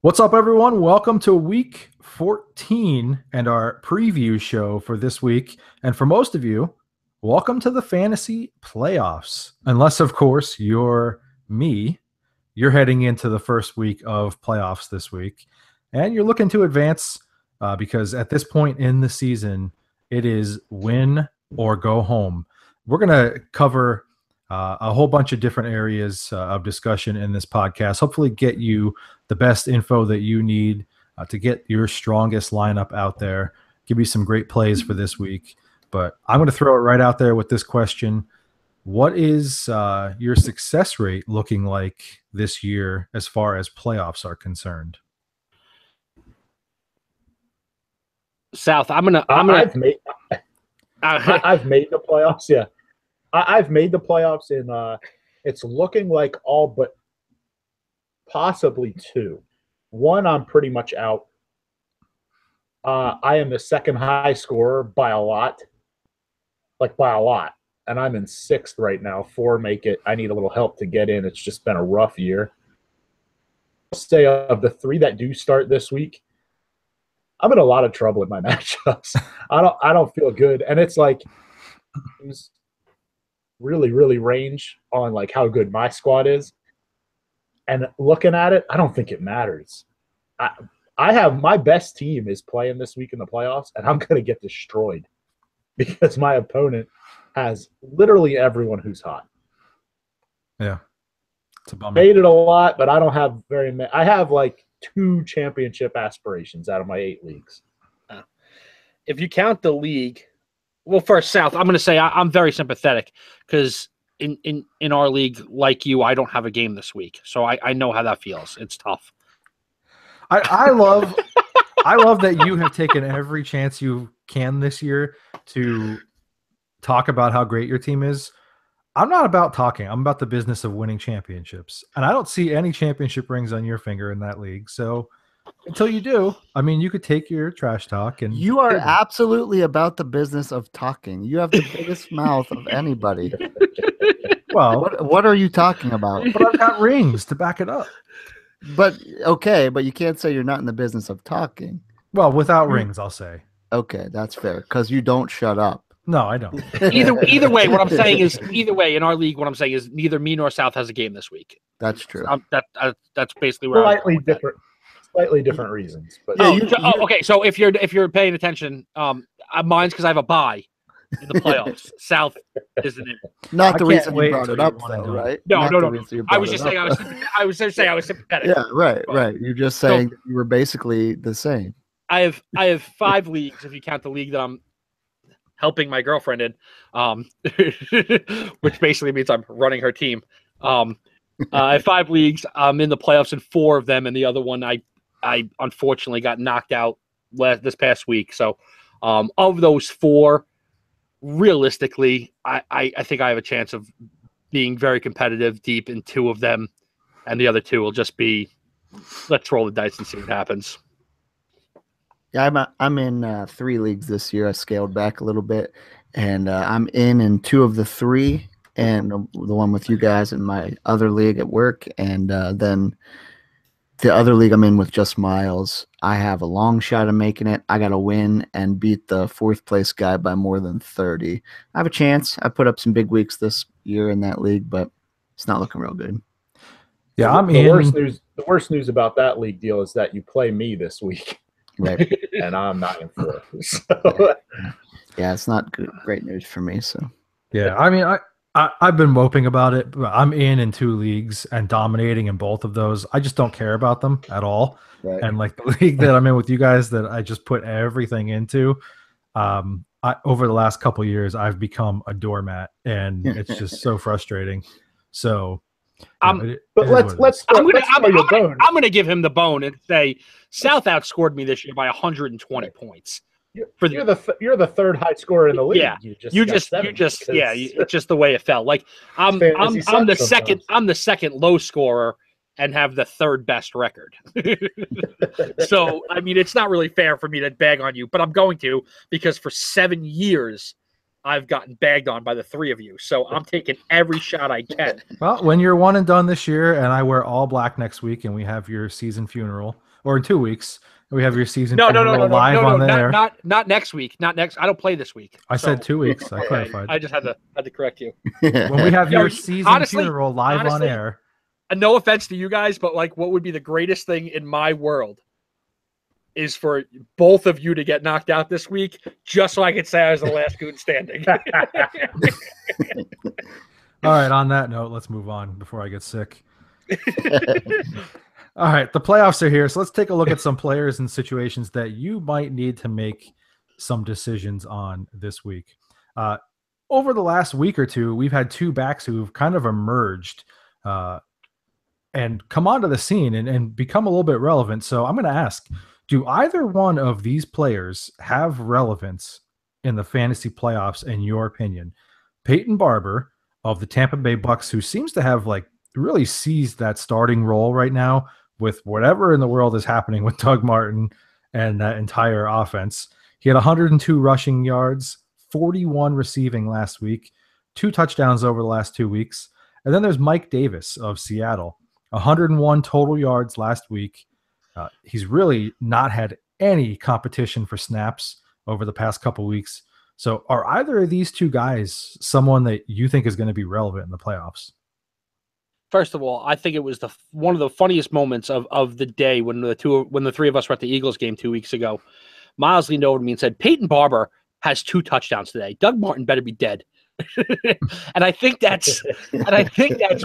What's up, everyone? Welcome to week 14 and our preview show for this week. And for most of you, welcome to the fantasy playoffs. Unless, of course, you're me. You're heading into the first week of playoffs this week. And you're looking to advance because at this point in the season, it is win or go home. We're going to cover a whole bunch of different areas of discussion in this podcast. Hopefully get you the best info that you need to get your strongest lineup out there, give you some great plays for this week. But I'm going to throw it right out there with this question. What is your success rate looking like this year as far as playoffs are concerned? South, I've made the playoffs. Yeah, I've made the playoffs in. It's looking like all but possibly two. One, I'm pretty much out. I am the second high scorer by a lot, and I'm in sixth right now. Four make it. I need a little help to get in. It's just been a rough year. Say of the three that do start this week, I'm in a lot of trouble in my matchups. I don't feel good, and it's like really range on like how good my squad is. And looking at it, I don't think it matters. I have my best team is playing this week in the playoffs, and I'm going to get destroyed because my opponent has literally everyone who's hot. Yeah, it's a bummer. Made it a lot, but I don't have very many. I have like 2 championship aspirations out of my 8 leagues. If you count the league, well, first, South, I'm going to say I'm very sympathetic because in our league, like you, I don't have a game this week, so I know how that feels. It's tough. I love that you have taken every chance you can this year to talk about how great your team is. I'm not about talking. I'm about the business of winning championships. And I don't see any championship rings on your finger in that league. So until you do, I mean, you could take your trash talk and you are absolutely about the business of talking. You have the biggest mouth of anybody. Well, what are you talking about? But I've got rings to back it up. But okay, but you can't say you're not in the business of talking. Well, without rings, I'll say. Okay, that's fair because you don't shut up. No, I don't. Either way, what I'm saying is in our league, what I'm saying is neither me nor South has a game this week. That's true. That's basically where Slightly different reasons, but okay. So if you're paying attention, mine's because I have a bye in the playoffs. South isn't in. Not the reason you brought it up, though, right? No. I was just saying I was sympathetic. Yeah, right. You're just saying that you were basically the same. I have 5 leagues if you count the league that I'm helping my girlfriend in, which basically means I'm running her team. I have 5 leagues. I'm in the playoffs in 4 of them, and the other one I unfortunately got knocked out this past week. So of those 4, realistically, I think I have a chance of being very competitive deep in 2 of them, and the other 2 will just be let's roll the dice and see what happens. Yeah, I'm in 3 leagues this year. I scaled back a little bit, and I'm in 2 of the 3, and the one with you guys in my other league at work, and then the other league I'm in with just Miles. I have a long shot of making it. I got to win and beat the 4th place guy by more than 30. I have a chance. I put up some big weeks this year in that league, but it's not looking real good. Yeah, the worst news about that league deal is that you play me this week. Right. And I'm not in 4th. So. Yeah, it's not great news for me. So yeah, I mean, I've been moping about it, but I'm in 2 leagues and dominating in both of those. I just don't care about them at all. Right. And like the league that I'm in with you guys that I just put everything into, over the last couple of years, I've become a doormat, and it's just so frustrating. So, let's I'm gonna give him the bone and say South outscored me this year by 120 points. You're the 3rd high scorer in the league. Yeah, it's just the way it felt. Like I'm the second low scorer and have the 3rd best record. So I mean, it's not really fair for me to bag on you, but I'm going to because for 7 years I've gotten bagged on by the 3 of you. So I'm taking every shot I can. Well, when you're one and done this year, and I wear all black next week, and we have your season funeral, or in 2 weeks. We have your season No, funeral live on there. not next week. Not next. I don't play this week. I said 2 weeks. I clarified. I just had to correct you. When we have your season honestly, funeral live on air. No offense to you guys, but like, what would be the greatest thing in my world is for both of you to get knocked out this week, just so I could say I was the last goon standing. All right. On that note, let's move on before I get sick. All right, the playoffs are here, so let's take a look at some players and situations that you might need to make some decisions on this week. Over the last week or two, we've had two backs who've kind of emerged and come onto the scene and become a little bit relevant. So I'm going to ask, do either one of these players have relevance in the fantasy playoffs, in your opinion? Peyton Barber of the Tampa Bay Bucks, who seems to have like really seized that starting role right now, with whatever in the world is happening with Doug Martin and that entire offense. He had 102 rushing yards, 41 receiving last week, 2 touchdowns over the last 2 weeks. And then there's Mike Davis of Seattle, 101 total yards last week. He's really not had any competition for snaps over the past couple weeks. So are either of these two guys someone that you think is going to be relevant in the playoffs? First of all, I think it was one of the funniest moments of the day when the three of us were at the Eagles game 2 weeks ago. Miles leaned over to me and said, "Peyton Barber has 2 touchdowns today. Doug Martin better be dead." and I think that's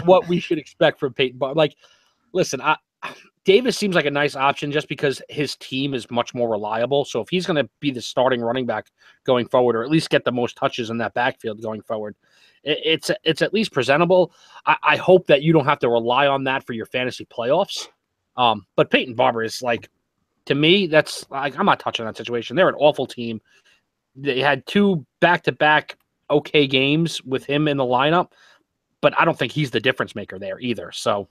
what we should expect from Peyton Barber. Like, listen, Davis seems like a nice option just because his team is much more reliable. So if he's going to be the starting running back going forward, or at least get the most touches in that backfield going forward, it's at least presentable. I hope that you don't have to rely on that for your fantasy playoffs. But Peyton Barber is like, to me, that's like, I'm not touching that situation. They're an awful team. They had 2 back-to-back okay games with him in the lineup, but I don't think he's the difference maker there either. So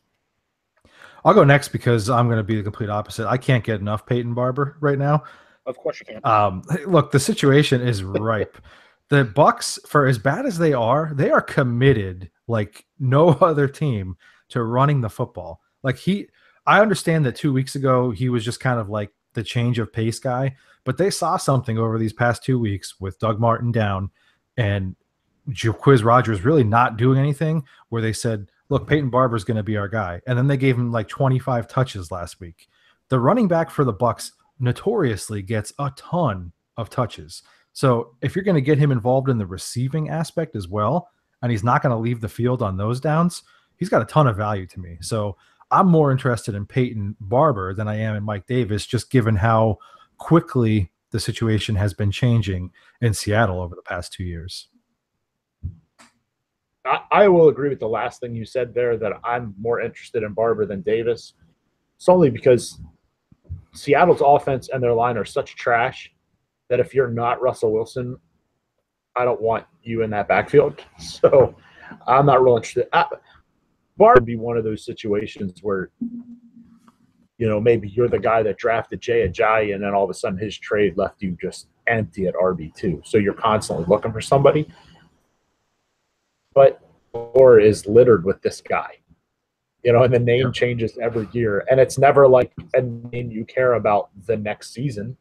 I'll go next because I'm going to be the complete opposite. I can't get enough Peyton Barber right now. Of course you can. Look, the situation is ripe. The Bucks, for as bad as they are committed like no other team to running the football. Like I understand that 2 weeks ago he was just kind of like the change of pace guy, but they saw something over these past 2 weeks with Doug Martin down and Jacquizz Rodgers really not doing anything, where they said, look, Peyton Barber's going to be our guy. And then they gave him like 25 touches last week. The running back for the Bucks notoriously gets a ton of touches. So if you're going to get him involved in the receiving aspect as well, and he's not going to leave the field on those downs, he's got a ton of value to me. So I'm more interested in Peyton Barber than I am in Mike Davis, just given how quickly the situation has been changing in Seattle over the past 2 years. I will agree with the last thing you said there, that I'm more interested in Barber than Davis, solely because Seattle's offense and their line are such trash that if you're not Russell Wilson, I don't want you in that backfield. So I'm not real interested. Barber would be one of those situations where, you know, maybe you're the guy that drafted Jay Ajayi and then all of a sudden his trade left you just empty at RB2. So you're constantly looking for somebody. But or is littered with this guy, you know, and the name changes every year. And it's never like a name you care about the next season.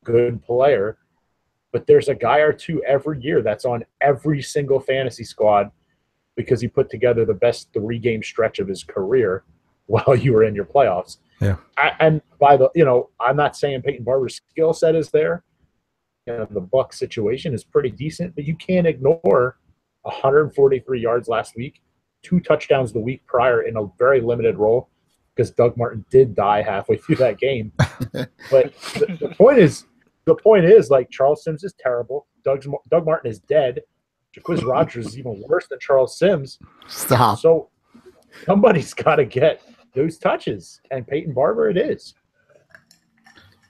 Good player. But there's a guy or two every year that's on every single fantasy squad because he put together the best 3-game stretch of his career while you were in your playoffs. Yeah. And by the, you know, I'm not saying Peyton Barber's skill set is there. You know, the Bucs situation is pretty decent, but you can't ignore 143 yards last week, 2 touchdowns the week prior in a very limited role because Doug Martin did die halfway through that game. But the point is, like, Charles Sims is terrible. Doug Martin is dead. Jacquizz Rodgers is even worse than Charles Sims. Stop. So somebody's got to get those touches, and Peyton Barber it is.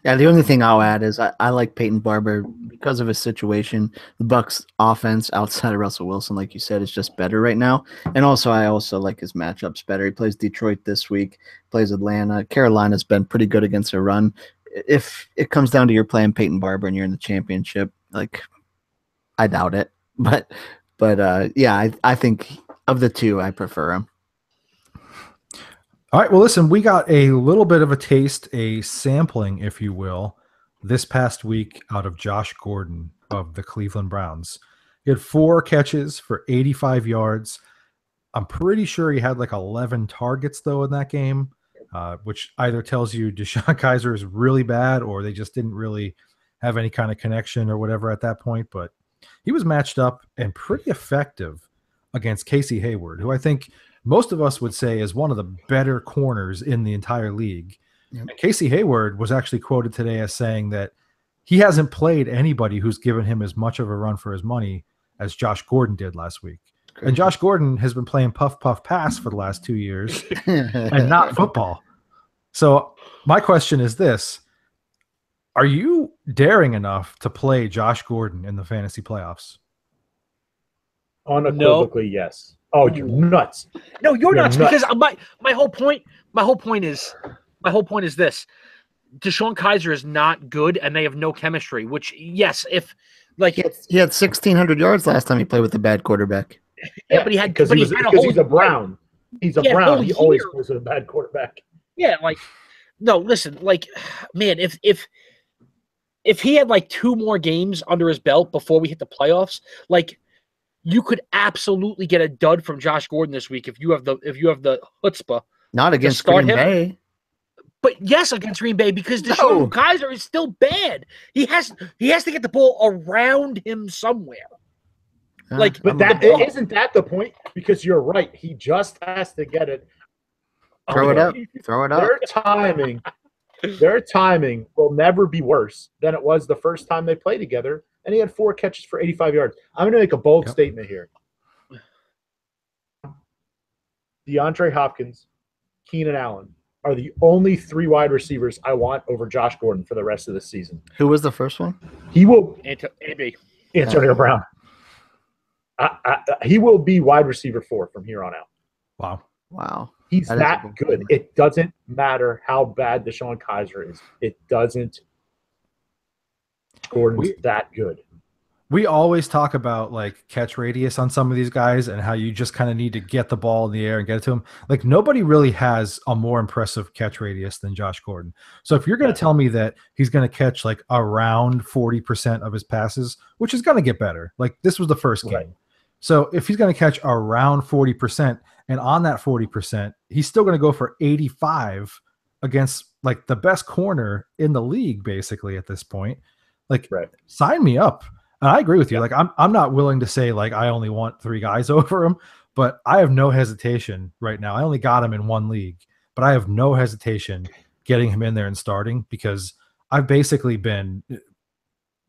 Yeah, the only thing I'll add is I like Peyton Barber because of his situation. The Bucks offense outside of Russell Wilson, like you said, is just better right now. And also, I also like his matchups better. He plays Detroit this week, plays Atlanta. Carolina's been pretty good against a run. If it comes down to you're playing Peyton Barber and you're in the championship, like, I doubt it. But yeah, I think of the two, I prefer him. All right. Well, listen, we got a little bit of a taste, a sampling, if you will, this past week out of Josh Gordon of the Cleveland Browns. He had 4 catches for 85 yards. I'm pretty sure he had like 11 targets, though, in that game, which either tells you Deshaun Kaiser is really bad or they just didn't really have any kind of connection or whatever at that point. But he was matched up and pretty effective against Casey Hayward, who I think most of us would say is one of the better corners in the entire league. Yep. And Casey Hayward was actually quoted today as saying that he hasn't played anybody who's given him as much of a run for his money as Josh Gordon did last week. And Josh Gordon has been playing puff, puff, pass for the last 2 years and not football. So my question is this. Are you daring enough to play Josh Gordon in the fantasy playoffs? Unequivocally, yes. Oh, you're nuts. No, you're nuts, because my whole point is this. Deshaun Kaiser is not good and they have no chemistry, which yes, if like He had 1,600 yards last time he played with a bad quarterback. yeah, but he had because he's a Brown. He's a Brown. He always plays with a bad quarterback. Yeah, like no, listen, like man, if he had like 2 more games under his belt before we hit the playoffs, like you could absolutely get a dud from Josh Gordon this week if you have the chutzpah. Not against Green Bay. But yes, against Green Bay, because Deshaun Kaiser is still bad. He has to get the ball around him somewhere. But isn't that the point? Because you're right. He just has to get it. Throw it up. Their timing will never be worse than it was the first time they played together. And he had 4 catches for 85 yards. I'm going to make a bold statement here. DeAndre Hopkins, Keenan Allen are the only 3 wide receivers I want over Josh Gordon for the rest of the season. Who was the first one? He will Antonio Brown. He will be wide receiver 4 from here on out. Wow. He's that good. It doesn't matter how bad Deshaun Kaiser is. It doesn't. Gordon's that good. We always talk about like catch radius on some of these guys and how you just kind of need to get the ball in the air and get it to him. Like nobody really has a more impressive catch radius than Josh Gordon. So if you're going to tell me that he's going to catch like around 40% of his passes, which is going to get better. Like this was the first game. Right. So if he's going to catch around 40% and on that 40%, he's still going to go for 85 against like the best corner in the league, basically at this point. Like sign me up. And I agree with you. Like I'm not willing to say like I only want 3 guys over him, but I have no hesitation right now. I only got him in 1 league, but I have no hesitation getting him in there and starting because I've basically been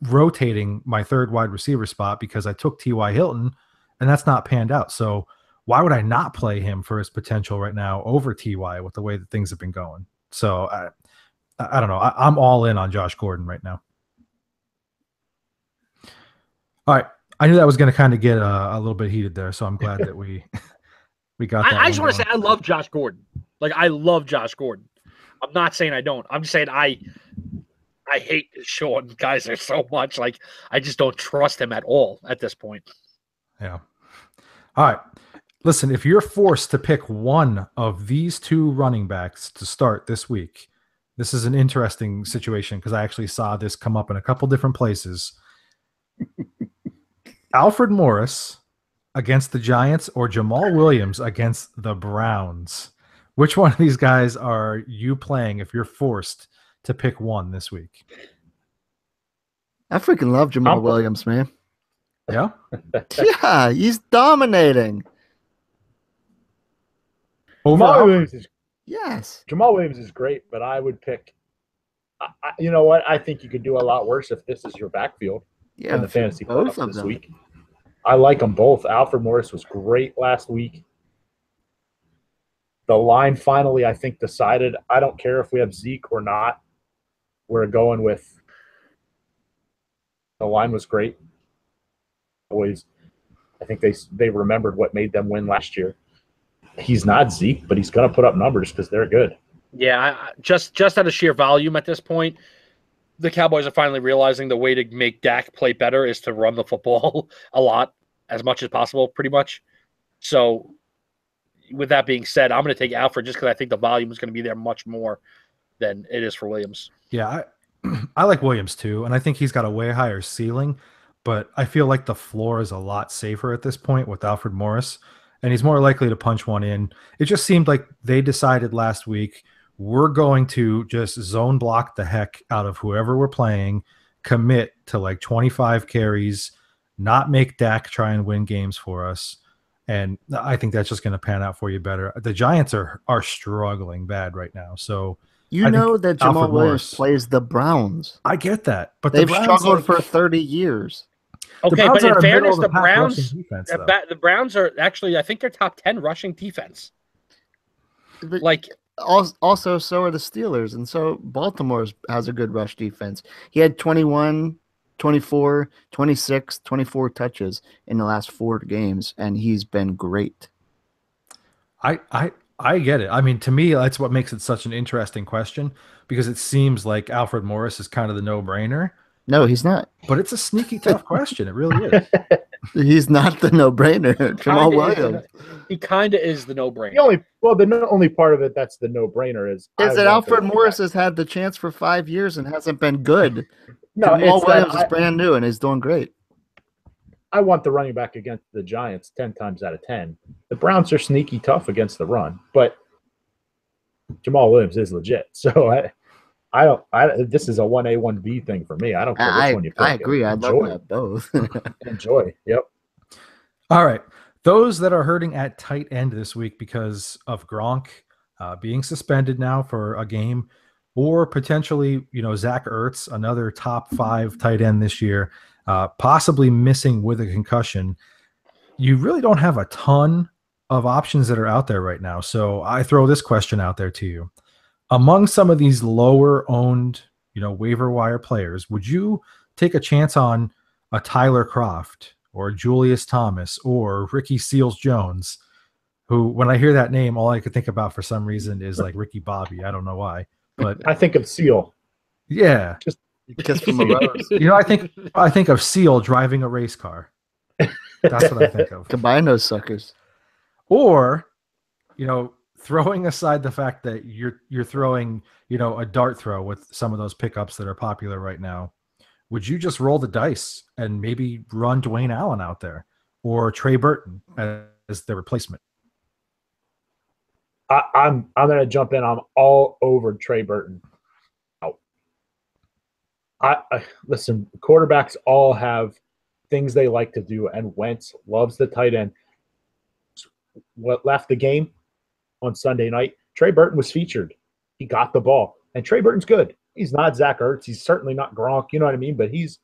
rotating my 3rd wide receiver spot because I took T.Y. Hilton and that's not panned out. So why would I not play him for his potential right now over T.Y. with the way that things have been going? So I don't know. I'm all in on Josh Gordon right now. All right. I knew that was going to kind of get a little bit heated there, so I'm glad that we got that. I just want to say I love Josh Gordon. Like, I love Josh Gordon. I'm not saying I don't. I'm just saying I hate Deshaun Kaiser so much. Like, I just don't trust him at all at this point. Yeah. All right. Listen, if you're forced to pick one of these 2 running backs to start this week, this is an interesting situation because I actually saw this come up in a couple different places. Alfred Morris against the Giants or Jamal Williams against the Browns? Which one of these guys are you playing if you're forced to pick one this week? I freaking love Jamal Williams, man. Yeah? Yeah, he's dominating. Jamal Williams is great, but I would pick you know what? I think you could do a lot worse if this is your backfield. In the fantasy playoffs this week. I like them both. Alfred Morris was great last week. The line finally, I think, decided, I don't care if we have Zeke or not. We're going with the line was great. Always, I think they remembered what made them win last year. He's not Zeke, but he's going to put up numbers because they're good. Yeah, just out of sheer volume at this point, the Cowboys are finally realizing the way to make Dak play better is to run the football a lot, as much as possible, pretty much. So with that being said, I'm going to take Alfred just because I think the volume is going to be there much more than it is for Williams. Yeah, I like Williams too, and I think he's got a way higher ceiling, but I feel like the floor is a lot safer at this point with Alfred Morris, and he's more likely to punch one in. It just seemed like they decided last week, we're going to just zone block the heck out of whoever we're playing, commit to like 25 carries, not make Dak try and win games for us. And I think that's just going to pan out for you better. The Giants are struggling bad right now. So You I know think that Jamal Alfred Williams Morris- plays the Browns. I get that, but They've the Browns, struggled like, for 30 years. Okay, Browns but in are a fairness, the middle-of-the-pack Browns, rushing defense, though. the Browns are actually, I think they're top 10 rushing defense. But Like, also, so are the Steelers, and so Baltimore has a good rush defense. He had 21, 24, 26, 24 touches in the last 4 games, and he's been great. I get it. I mean, to me, that's what makes it such an interesting question, because it seems like Alfred Morris is kind of the no-brainer, No, he's not. but it's a sneaky tough question. It really is. He's not the no-brainer. Jamal Williams. he kind of is the no-brainer. The only part of it that's the no-brainer is Is that Alfred Morris has had the chance for 5 years and hasn't been good. No, Jamal it's Williams that is brand new and he's doing great. I want the running back against the Giants 10 times out of 10. The Browns are sneaky tough against the run, but Jamal Williams is legit. So this is a 1A, 1B thing for me. I don't care which one you pick. I agree. I love that both. Enjoy. Yep. All right. Those that are hurting at tight end this week because of Gronk being suspended now for a game, or potentially, Zach Ertz, another top 5 tight end this year, possibly missing with a concussion. You really don't have a ton of options that are out there right now. So I throw this question out there to you. Among some of these lower owned, waiver wire players, would you take a chance on a Tyler Kroft or Julius Thomas or Ricky Seals-Jones, who, when I hear that name, all I could think about for some reason is like Ricky Bobby. I don't know why, but I think of Seal. Yeah. Just because from the road. I think of Seal driving a race car. That's what I think of. Combine those suckers. Or, throwing aside the fact that you're throwing, a dart throw with some of those pickups that are popular right now, would you just roll the dice and maybe run Dwayne Allen out there or Trey Burton as their replacement? I'm going to jump in. I'm all over Trey Burton. Listen, quarterbacks all have things they like to do, and Wentz loves the tight end. What left the game on Sunday night, Trey Burton was featured. He got the ball, and Trey Burton's good. He's not Zach Ertz. He's certainly not Gronk. You know what I mean? But he's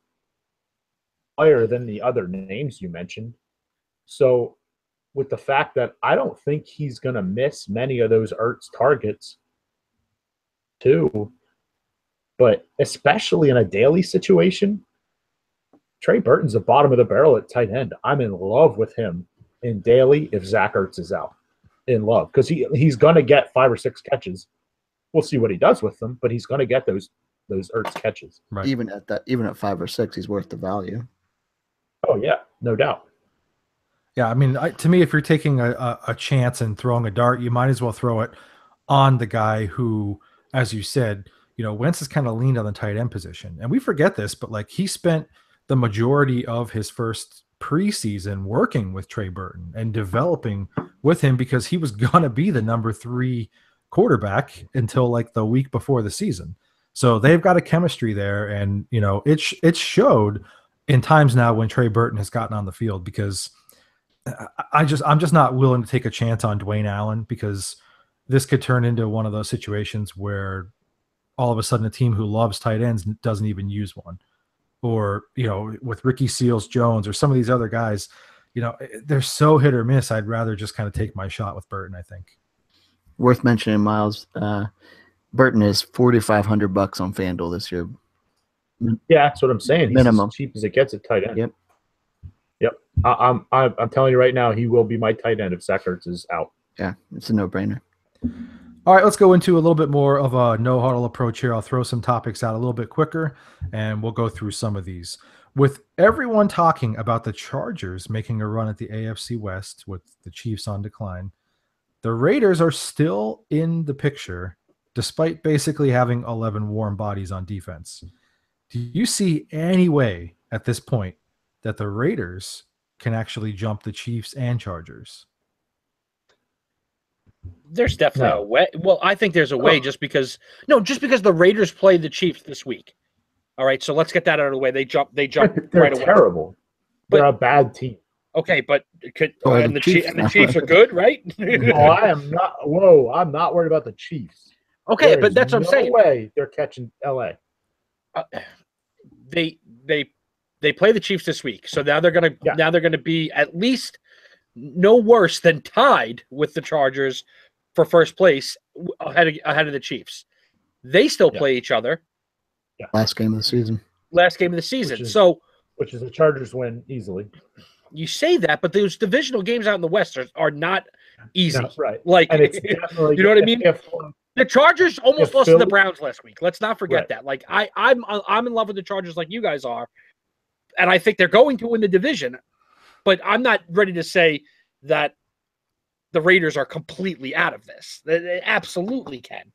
higher than the other names you mentioned. So with the fact that I don't think he's going to miss many of those Ertz targets too, but especially in a daily situation, Trey Burton's the bottom of the barrel at tight end. I'm in love with him in daily if Zach Ertz is out. In love, because he's going to get 5 or 6 catches. We'll see what he does with them, but he's going to get those Ertz catches. Right. Even at 5 or 6, he's worth the value. Oh yeah, no doubt. Yeah, I mean, to me, if you're taking a chance and throwing a dart, you might as well throw it on the guy who, as you said, Wentz has kind of leaned on the tight end position, and we forget this, but like he spent the majority of his first preseason working with Trey Burton and developing with him because he was going to be the number 3 quarterback until like the week before the season. So they've got a chemistry there, and it showed in times now when Trey Burton has gotten on the field, because I'm just not willing to take a chance on Dwayne Allen, because this could turn into one of those situations where all of a sudden a team who loves tight ends doesn't even use one. Or, with Ricky Seals-Jones or some of these other guys, they're so hit or miss. I'd rather just kind of take my shot with Burton, I think. Worth mentioning, Miles, Burton is $4,500 on FanDuel this year. Yeah, that's what I'm saying. He's Minimum. as cheap as it gets at tight end. Yep. I'm telling you right now, he will be my tight end if Zach Ertz is out. Yeah, it's a no-brainer. All right, let's go into a little bit more of a no-huddle approach here. I'll throw some topics out a little bit quicker, and we'll go through some of these. With everyone talking about the Chargers making a run at the AFC West with the Chiefs on decline, The Raiders are still in the picture despite basically having 11 warm bodies on defense. Do you see any way at this point that the Raiders can actually jump the Chiefs and Chargers? There's definitely No. a way. Well, I think there's a way just because the Raiders play the Chiefs this week. All right, so let's get that out of the way. They jump They're right away. terrible. They're a bad team. Okay, but the the Chiefs Chiefs are good, right? I am not. Whoa, I'm not worried about the Chiefs. Okay, There but is that's what I'm saying. No way they're catching LA. They play the Chiefs this week, so now they're gonna be at least no worse than tied with the Chargers for first place ahead of the Chiefs. They still play each other. Last game of the season. Which is the Chargers win easily. You say that, but those divisional games out in the West are not easy. No, right. Like, and it's definitely, you know what I mean? The Chargers almost lost to the Browns last week. Let's not forget that. Like, I'm in love with the Chargers like you guys are, and I think they're going to win the division. But I'm not ready to say that the Raiders are completely out of this. They absolutely can.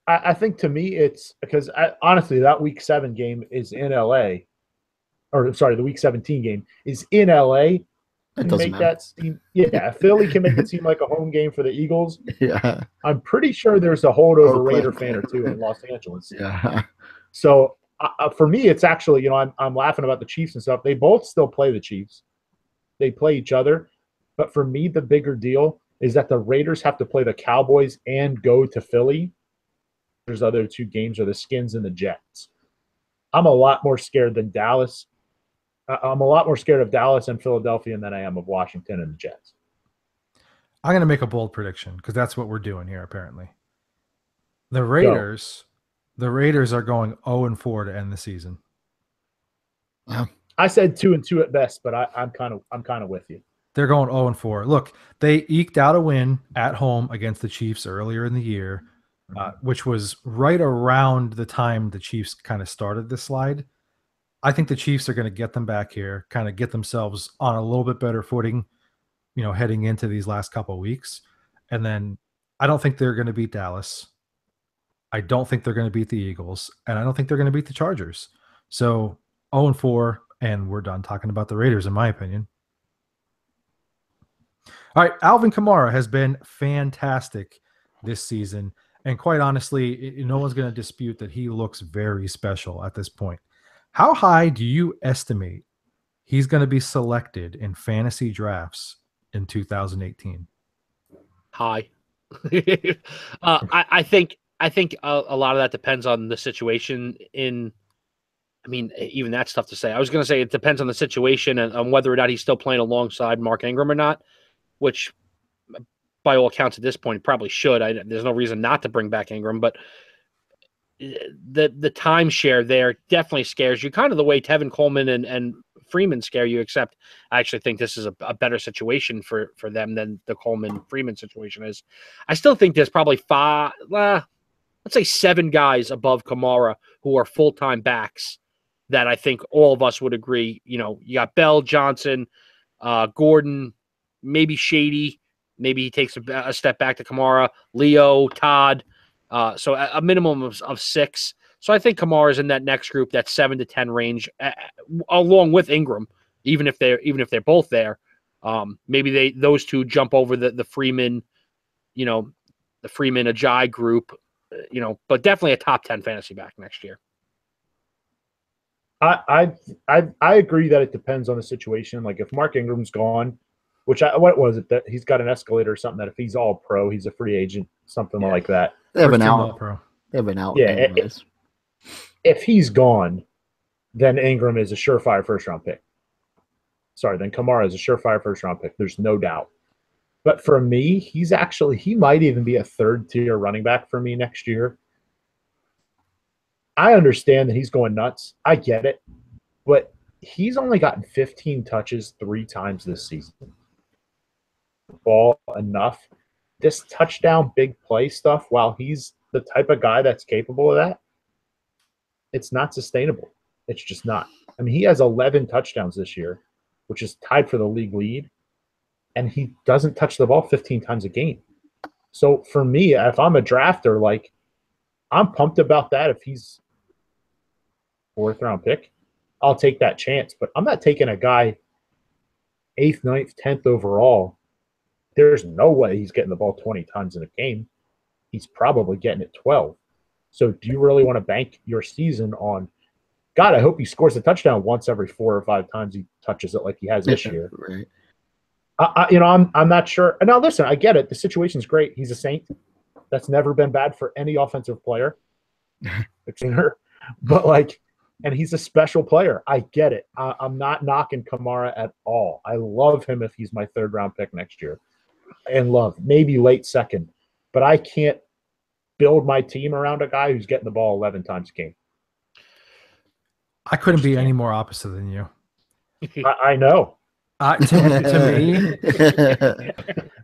I think to me it's because honestly that Week 7 game is in LA. Or sorry, the Week 17 game is in LA. It doesn't matter. That seem, Philly can make it seem like a home game for the Eagles. Yeah. I'm pretty sure there's a holdover Raider fan or two in Los Angeles. Yeah. So for me, it's actually, I'm laughing about the Chiefs and stuff. They both still play the Chiefs. They play each other. But for me, the bigger deal is that the Raiders have to play the Cowboys and go to Philly. There's other two games are the Skins and the Jets. I'm a lot more scared than Dallas. I'm a lot more scared of Dallas and Philadelphia than I am of Washington and the Jets. I'm going to make a bold prediction because that's what we're doing here, apparently. The Raiders are going 0-4 to end the season. Wow. I said 2-2 at best, but I'm kind of with you. They're going 0-4. Look, they eked out a win at home against the Chiefs earlier in the year, which was right around the time the Chiefs kind of started this slide. I think the Chiefs are going to get them back here, kind of get themselves on a little bit better footing, heading into these last couple of weeks. And then I don't think they're going to beat Dallas. I don't think they're going to beat the Eagles. And I don't think they're going to beat the Chargers. So 0-4, and we're done talking about the Raiders, in my opinion. All right, Alvin Kamara has been fantastic this season. And quite honestly, no one's going to dispute that he looks very special at this point. How high do you estimate he's going to be selected in fantasy drafts in 2018? High. I think a lot of that depends on the situation even that's tough to say. I was going to say it depends on the situation and on whether or not he's still playing alongside Mark Ingram or not, which by all accounts at this point, he probably should. There's no reason not to bring back Ingram, but the timeshare there definitely scares you, kind of the way Tevin Coleman and Freeman scare you, except I actually think this is a better situation for them than the Coleman-Freeman situation is. I still think there's probably let's say 7 guys above Kamara who are full-time backs that I think all of us would agree. You got Bell, Johnson, Gordon, maybe Shady. Maybe he takes a step back to Kamara, Leo, Todd. So a minimum of 6. So I think Kamara is in that next group, that 7 to 10 range, along with Ingram, even if they're both there. Maybe those two jump over the Freeman, the Freeman Ajayi group, but definitely a top 10 fantasy back next year. I agree that it depends on the situation. Like if Mark Ingram's gone, what was it that he's got an escalator or something that if he's all pro, he's a free agent, something like that. They have an out. They have an out. Yeah. If he's gone, then Ingram is a surefire first-round pick. Sorry, then Kamara is a surefire first-round pick. There's no doubt. But for me, he might even be a third-tier running back for me next year. I understand that he's going nuts. I get it. But he's only gotten 15 touches 3 times this season. Ball enough. This touchdown, big play stuff, while he's the type of guy that's capable of that, it's not sustainable. It's just not. I mean, he has 11 touchdowns this year, which is tied for the league lead. and he doesn't touch the ball 15 times a game. So for me, if I'm a drafter, like I'm pumped about that. If he's 4th-round pick, I'll take that chance. But I'm not taking a guy 8th, 9th, 10th overall. There's no way he's getting the ball 20 times in a game. He's probably getting it 12. So do you really want to bank your season on, God, I hope he scores a touchdown once every 4 or 5 times he touches it like he has this year. Right. I'm not sure. Now, listen, I get it. The situation's great. He's a Saint. That's never been bad for any offensive player. But, like, and he's a special player. I get it. I'm not knocking Kamara at all. I love him if he's my 3rd-round pick next year. And love, maybe late 2nd. But I can't build my team around a guy who's getting the ball 11 times a game. I couldn't be any more opposite than you. I know. To me,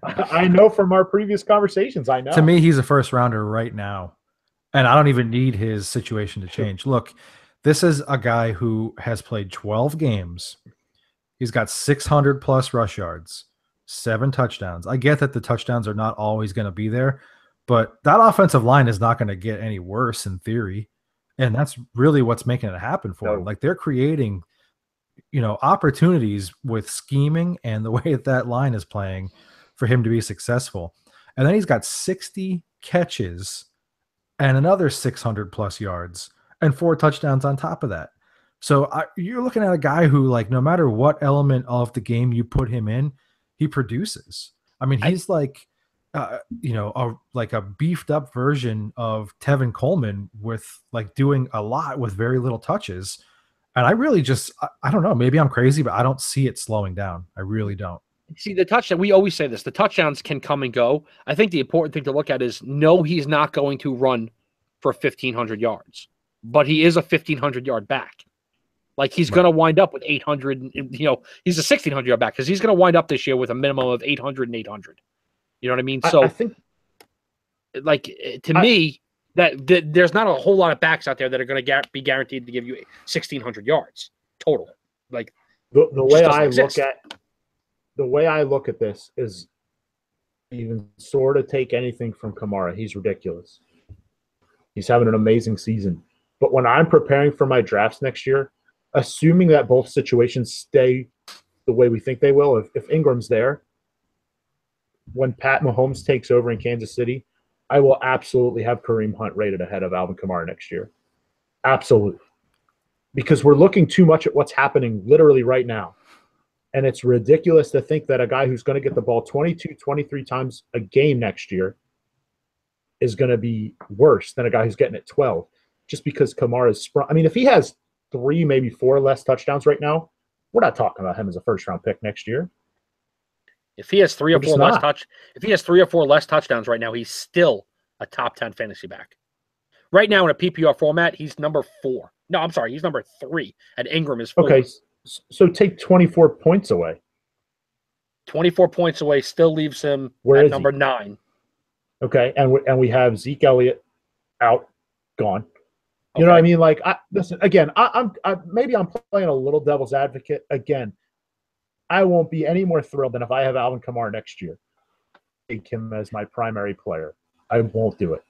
I know from our previous conversations. I know. To me, he's a first rounder right now, and I don't even need his situation to change. Look, this is a guy who has played 12 games. He's got 600 plus rush yards, 7 touchdowns. I get that the touchdowns are not always going to be there, but that offensive line is not going to get any worse in theory, and that's really what's making it happen for him. Like, they're creating, opportunities with scheming and the way that line is playing for him to be successful. And then he's got 60 catches and another 600 plus yards and 4 touchdowns on top of that. So you're looking at a guy who, like, no matter what element of the game you put him in, he produces. I mean, he's like a beefed up version of Tevin Coleman with, like, doing a lot with very little touches. And I really just, I don't know, maybe I'm crazy, but I don't see it slowing down. I really don't. See, the touchdown, we always say this, the touchdowns can come and go. I think the important thing to look at is, no, he's not going to run for 1,500 yards, but he is a 1,500-yard back. Like, he's going to wind up with 800, he's a 1,600-yard back, because he's going to wind up this year with a minimum of 800 and 800. You know what I mean? So, I think, like, to me, that there's not a whole lot of backs out there that are going to be guaranteed to give you 1,600 yards total. Like, the way I look at this is, even sort of take anything from Kamara, he's ridiculous. He's having an amazing season. But when I'm preparing for my drafts next year, assuming that both situations stay the way we think they will, if Ingram's there, when Pat Mahomes takes over in Kansas City, I will absolutely have Kareem Hunt rated ahead of Alvin Kamara next year. Absolutely. Because we're looking too much at what's happening literally right now. And it's ridiculous to think that a guy who's going to get the ball 22, 23 times a game next year is going to be worse than a guy who's getting it 12, just because Kamara is sprung. I mean, if he has 3, maybe 4 less touchdowns right now, we're not talking about him as a first-round pick next year. If he has 3 or 4 less touchdowns right now, he's still a top 10 fantasy back. Right now in a PPR format, he's number 4. No, I'm sorry, he's number 3, and Ingram is 4. Okay, so take 24 points away. 24 points away still leaves him at number 9. Okay, and we have Zeke Elliott out, gone. You know what I mean? Like, listen, again, maybe I'm playing a little devil's advocate. Again, I won't be any more thrilled than if I have Alvin Kamara next year. Take him as my primary player. I won't do it.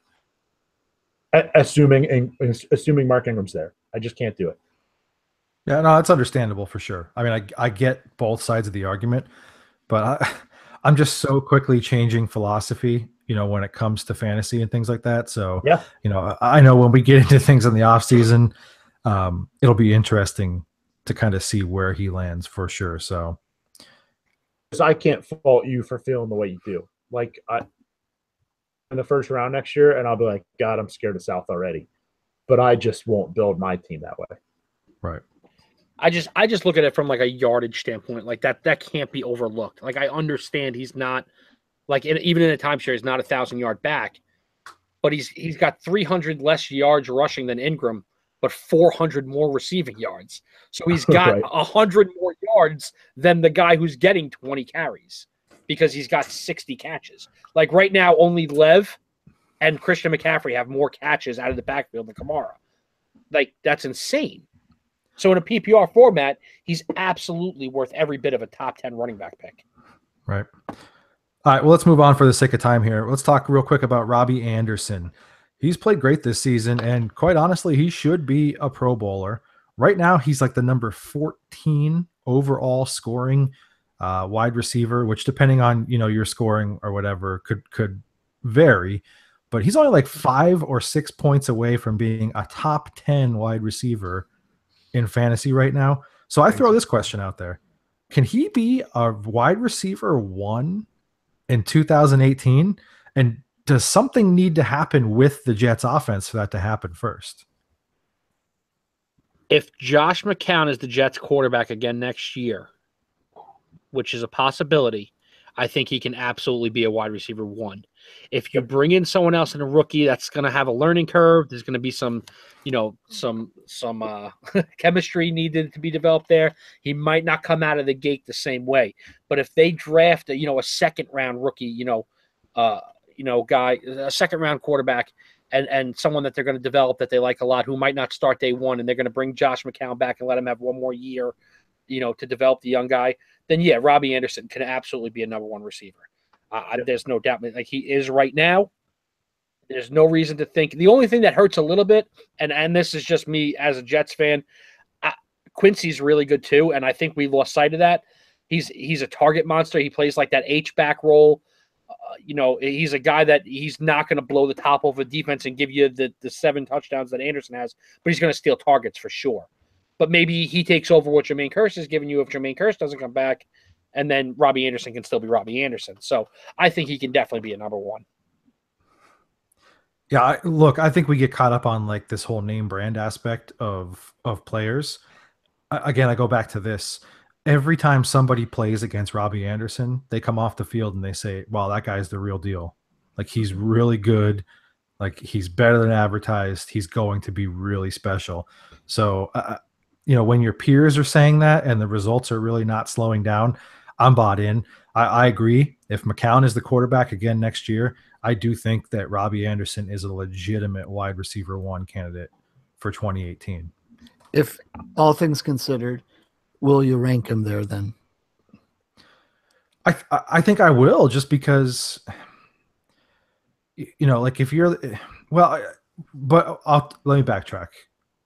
Assuming Mark Ingram's there. I just can't do it. Yeah, no, that's understandable for sure. I mean, I get both sides of the argument, but I'm just so quickly changing philosophy, when it comes to fantasy and things like that. So, yeah, I know when we get into things in the off season, it'll be interesting to kind of see where he lands for sure. So, I can't fault you for feeling the way you do. Like, in the first round next year, and I'll be like, God, I'm scared of South already. But I just won't build my team that way. Right. I just look at it from, like, a yardage standpoint. Like, that can't be overlooked. Like, I understand he's not, like, even in a timeshare, he's not 1,000-yard back, but he's got 300 less yards rushing than Ingram, but 400 more receiving yards. So he's got right. 100 more yards than the guy who's getting 20 carries, because he's got 60 catches. Like, right now, only Lev and Christian McCaffrey have more catches out of the backfield than Kamara. Like, that's insane. So in a PPR format, he's absolutely worth every bit of a top 10 running back pick. Right. All right. Well, let's move on for the sake of time here. Let's talk real quick about Robbie Anderson. He's played great this season, and quite honestly, he should be a Pro Bowler. Right now, he's like the number 14 overall scoring wide receiver, which depending on your scoring or whatever could vary. But he's only like 5 or 6 points away from being a top 10 wide receiver in fantasy right now. So I throw this question out there: can he be a wide receiver 1 in 2018? And does something need to happen with the Jets offense for that to happen first? If Josh McCown is the Jets quarterback again next year, which is a possibility, I think he can absolutely be a wide receiver 1. If you bring in someone else in a rookie, that's going to have a learning curve. There's going to be some chemistry needed to be developed there. He might not come out of the gate the same way. But if they draft a second round rookie, guy, a second round quarterback, and someone that they're going to develop that they like a lot, who might not start day one, and they're going to bring Josh McCown back and let him have one more year, to develop the young guy, then yeah, Robbie Anderson can absolutely be a number 1 receiver. There's no doubt. Like he is right now. There's no reason to think. The only thing that hurts a little bit, and this is just me as a Jets fan, Quincy's really good too, and I think we lost sight of that. He's a target monster. He plays like that H-back role. He's a guy that he's not going to blow the top off a defense and give you the 7 touchdowns that Anderson has, but he's going to steal targets for sure. But maybe he takes over what Jermaine Kearse is giving you if Jermaine Kearse doesn't come back, and then Robbie Anderson can still be Robbie Anderson. So I think he can definitely be a number 1. Yeah, I think we get caught up on like this whole name brand aspect of players. Again, I go back to this. Every time somebody plays against Robbie Anderson, they come off the field and they say, wow, that guy's the real deal. Like he's really good. Like he's better than advertised. He's going to be really special. So, when your peers are saying that and the results are really not slowing down, I'm bought in. I agree. If McCown is the quarterback again next year, I do think that Robbie Anderson is a legitimate wide receiver 1 candidate for 2018. If all things considered, will you rank him there then? I think I will, just because, like if you're, but let me backtrack.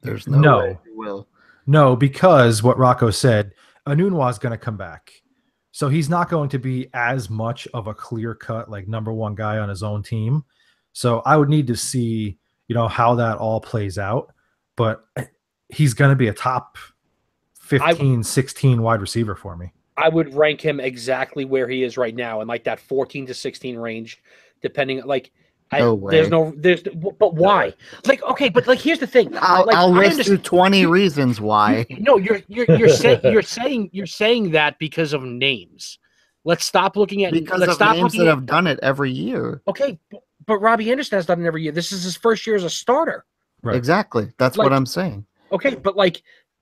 There's no way you will. No, because what Rocco said, Anunwa is going to come back. So he's not going to be as much of a clear-cut, like number 1 guy on his own team. So I would need to see, how that all plays out. But he's going to be a top 15, 16 wide receiver for me. I would rank him exactly where he is right now in like that 14 to 16 range, depending but why? Like, okay, but like, here's the thing. I'll list you 20 reasons why. No, you're saying that because of names. Let's stop looking at names that have done it every year. Okay, but Robbie Anderson has done it every year. This is his first year as a starter. Right. Exactly. That's what I'm saying. Okay, but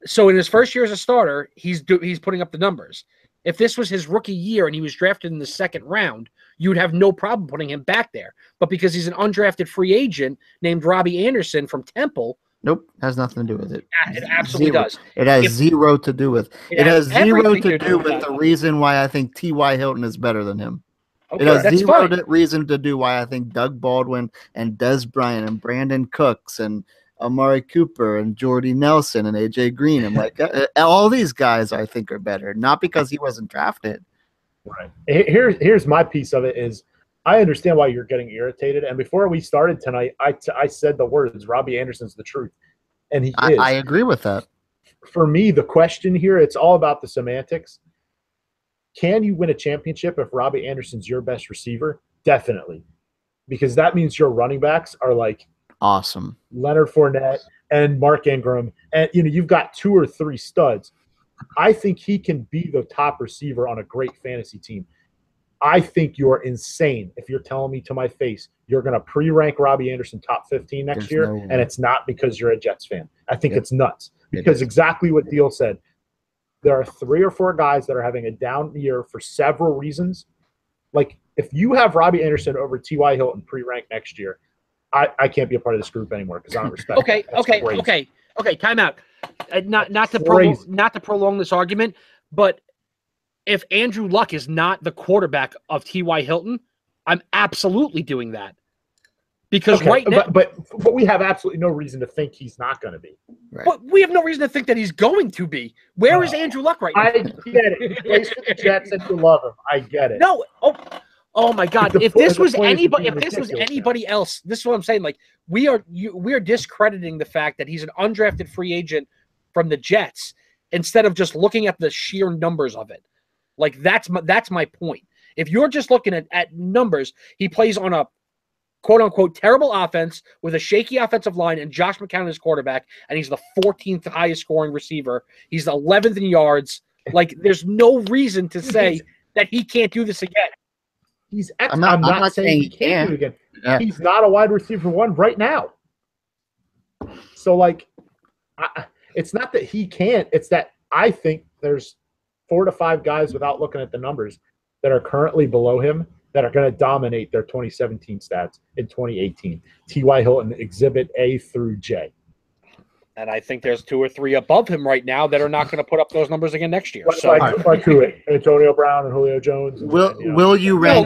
so in his first year as a starter, he's putting up the numbers. If this was his rookie year and he was drafted in the 2nd round, you would have no problem putting him back there. But because he's an undrafted free agent named Robbie Anderson from Temple. Nope, has nothing to do with it. It absolutely does. It has zero to do with. It has zero to do with the reason why I think T.Y. Hilton is better than him. Okay, it has zero reason to do why I think Doug Baldwin and Des Bryant and Brandon Cooks and Amari Cooper and Jordy Nelson and AJ Green and all these guys I think are better, not because he wasn't drafted. Right. Here's my piece of it is I understand why you're getting irritated. And before we started tonight, I said the words Robbie Anderson's the truth, and he is. I agree with that. For me, the question here, it's all about the semantics. Can you win a championship if Robbie Anderson's your best receiver? Definitely, because that means your running backs are like awesome. Leonard Fournette and Mark Ingram, and you've got 2 or 3 studs. I think he can be the top receiver on a great fantasy team. I think you're insane if you're telling me to my face you're going to pre-rank Robbie Anderson top 15 next year, and it's not because you're a Jets fan. I think it's nuts because exactly what Deal said. There are 3 or 4 guys that are having a down year for several reasons. Like if you have Robbie Anderson over T.Y. Hilton pre-rank next year, I can't be a part of this group anymore because I don't respect. Okay. Time out. Not to prolong this argument, but if Andrew Luck is not the quarterback of T.Y. Hilton, I'm absolutely doing that. Because right now, but we have absolutely no reason to think he's not going to be. Right. but we have no reason to think that he's going to be. Where is Andrew Luck right now? I get it. He plays for the Jets and you love him. I get it. No. Oh my God! If this was anybody, else, this is what I'm saying. Like we are discrediting the fact that he's an undrafted free agent from the Jets instead of just looking at the sheer numbers of it. Like that's my point. If you're just looking at numbers, he plays on a quote-unquote terrible offense with a shaky offensive line and Josh McCown is quarterback, and he's the 14th highest scoring receiver. He's 11th in yards. Like, there's no reason to say that he can't do this again. He's excellent. I'm not saying he can't do it again. Yeah. He's not a wide receiver one right now. So, like, it's not that he can't. It's that I think there's 4 to 5 guys, without looking at the numbers, that are currently below him that are going to dominate their 2017 stats in 2018. T.Y. Hilton, Exhibit A through J. And I think there's 2 or 3 above him right now that are not going to put up those numbers again next year. Like who? Antonio Brown and Julio Jones. Will you rank?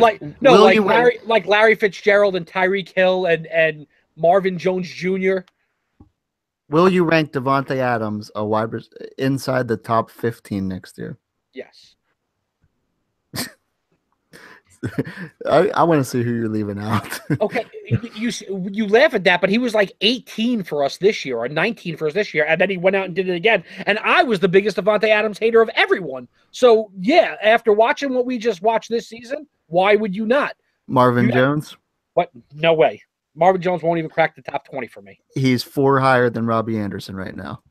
Like Larry Fitzgerald and Tyreek Hill and Marvin Jones Jr. Will you rank Devontae Adams a wide inside the top 15 next year? Yes. I want to see who you're leaving out. Okay, you laugh at that, but he was like 18 for us this year or 19 for us this year, and then he went out and did it again. And I was the biggest Devontae Adams hater of everyone. So, yeah, after watching what we just watched this season, why would you not? Marvin Jones? What? No way. Marvin Jones won't even crack the top 20 for me. He's 4 higher than Robbie Anderson right now.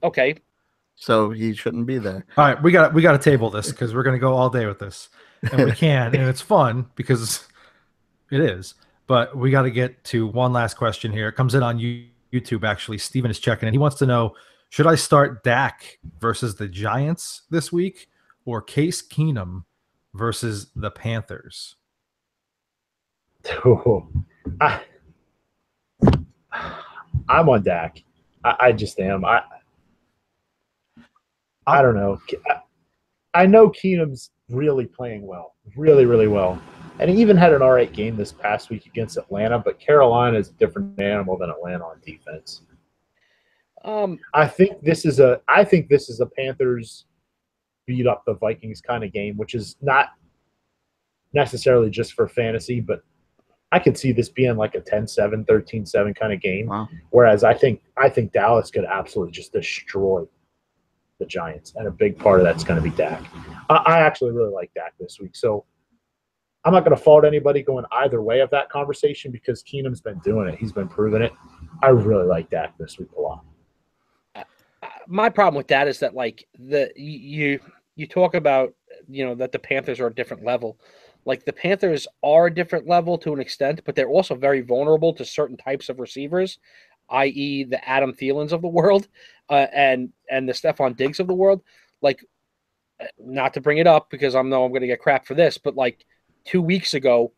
Okay. So he shouldn't be there. All right, we got to table this because we're going to go all day with this. And we can, and it's fun because it is. But we got to get to one last question here. It comes in on YouTube, actually. Steven is checking in. He wants to know, should I start Dak versus the Giants this week or Case Keenum versus the Panthers? I'm on Dak. I just am. I don't know. I know Keenum's really playing well, really, really well. And he even had an all right game this past week against Atlanta, but Carolina is a different animal than Atlanta on defense. I think this is a Panthers beat up the Vikings kind of game, which is not necessarily just for fantasy, but I could see this being like a 10-7, 13-7 kind of game. Wow. Whereas I think Dallas could absolutely just destroy the Giants, and a big part of that's going to be Dak. I actually really like Dak this week, so I'm not going to fault anybody going either way of that conversation because Keenum's been doing it. He's been proving it. I really like Dak this week a lot. My problem with that is that like you talk about that the Panthers are a different level. Like the Panthers are a different level to an extent, but they're also very vulnerable to certain types of receivers, i.e. the Adam Thielens of the world and the Stephon Diggs of the world. Like, not to bring it up because I know I'm going to get crap for this, but like 2 weeks ago,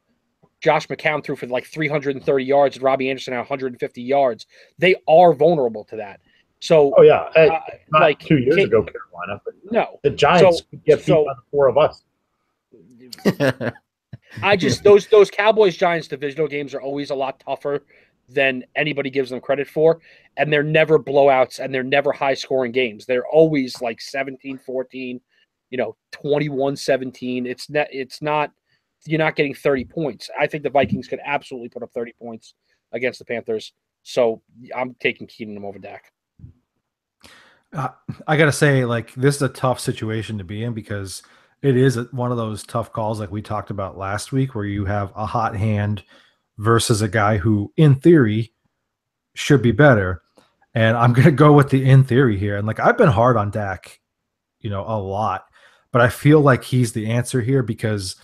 Josh McCown threw for like 330 yards and Robbie Anderson had 150 yards. They are vulnerable to that. So, not like 2 years ago, Carolina, but no, the Giants get beat by the 4 of us. I just those Cowboys Giants divisional games are always a lot tougher than anybody gives them credit for, and they're never blowouts and they're never high scoring games. They're always like 17-14, 21-17. It's not you're not getting 30 points. I think the Vikings could absolutely put up 30 points against the Panthers. So I'm taking Keenum over Dak. I got to say, like, this is a tough situation to be in because it is one of those tough calls like we talked about last week where you have a hot hand versus a guy who, in theory, should be better. And I'm going to go with the in theory here. And, like, I've been hard on Dak, a lot. But I feel like he's the answer here because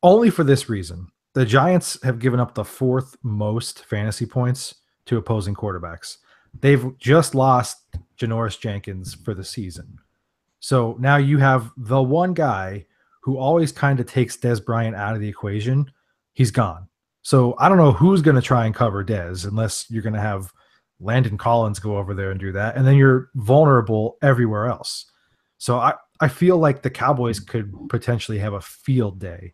only for this reason. The Giants have given up the 4th most fantasy points to opposing quarterbacks. They've just lost Janoris Jenkins for the season. So now you have the one guy who always kind of takes Dez Bryant out of the equation. He's gone. So I don't know who's going to try and cover Dez unless you're going to have Landon Collins go over there and do that. And then you're vulnerable everywhere else. So I feel like the Cowboys could potentially have a field day.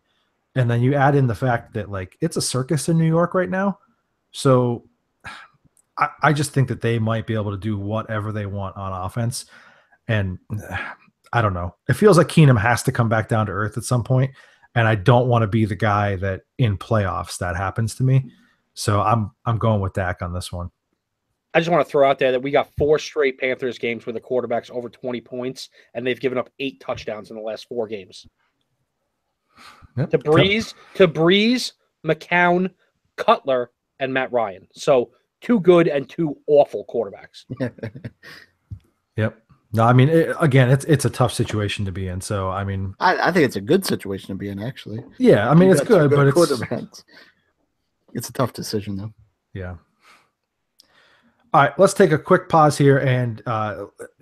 And then you add in the fact that like it's a circus in New York right now. So I just think that they might be able to do whatever they want on offense. And I don't know. It feels like Keenum has to come back down to earth at some point, and I don't want to be the guy that in playoffs that happens to me. So I'm going with Dak on this one. I just want to throw out there that we got 4 straight Panthers games where the quarterback's over 20 points, and they've given up 8 touchdowns in the last 4 games. Yep. To Breeze, McCown, Cutler, and Matt Ryan. So 2 good and 2 awful quarterbacks. Yep. No, I mean, it's a tough situation to be in. So, I mean, I think it's a good situation to be in, actually. Yeah, I mean, it's good, but it's a tough decision, though. Yeah. All right, let's take a quick pause here and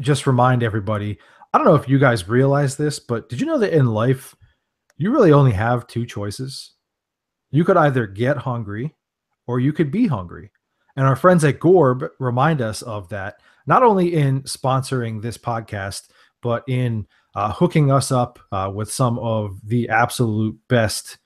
just remind everybody. I don't know if you guys realize this, but did you know that in life, you really only have 2 choices? You could either get hungry or you could be hungry. And our friends at Gorb remind us of that, not only in sponsoring this podcast, but in hooking us up with some of the absolute best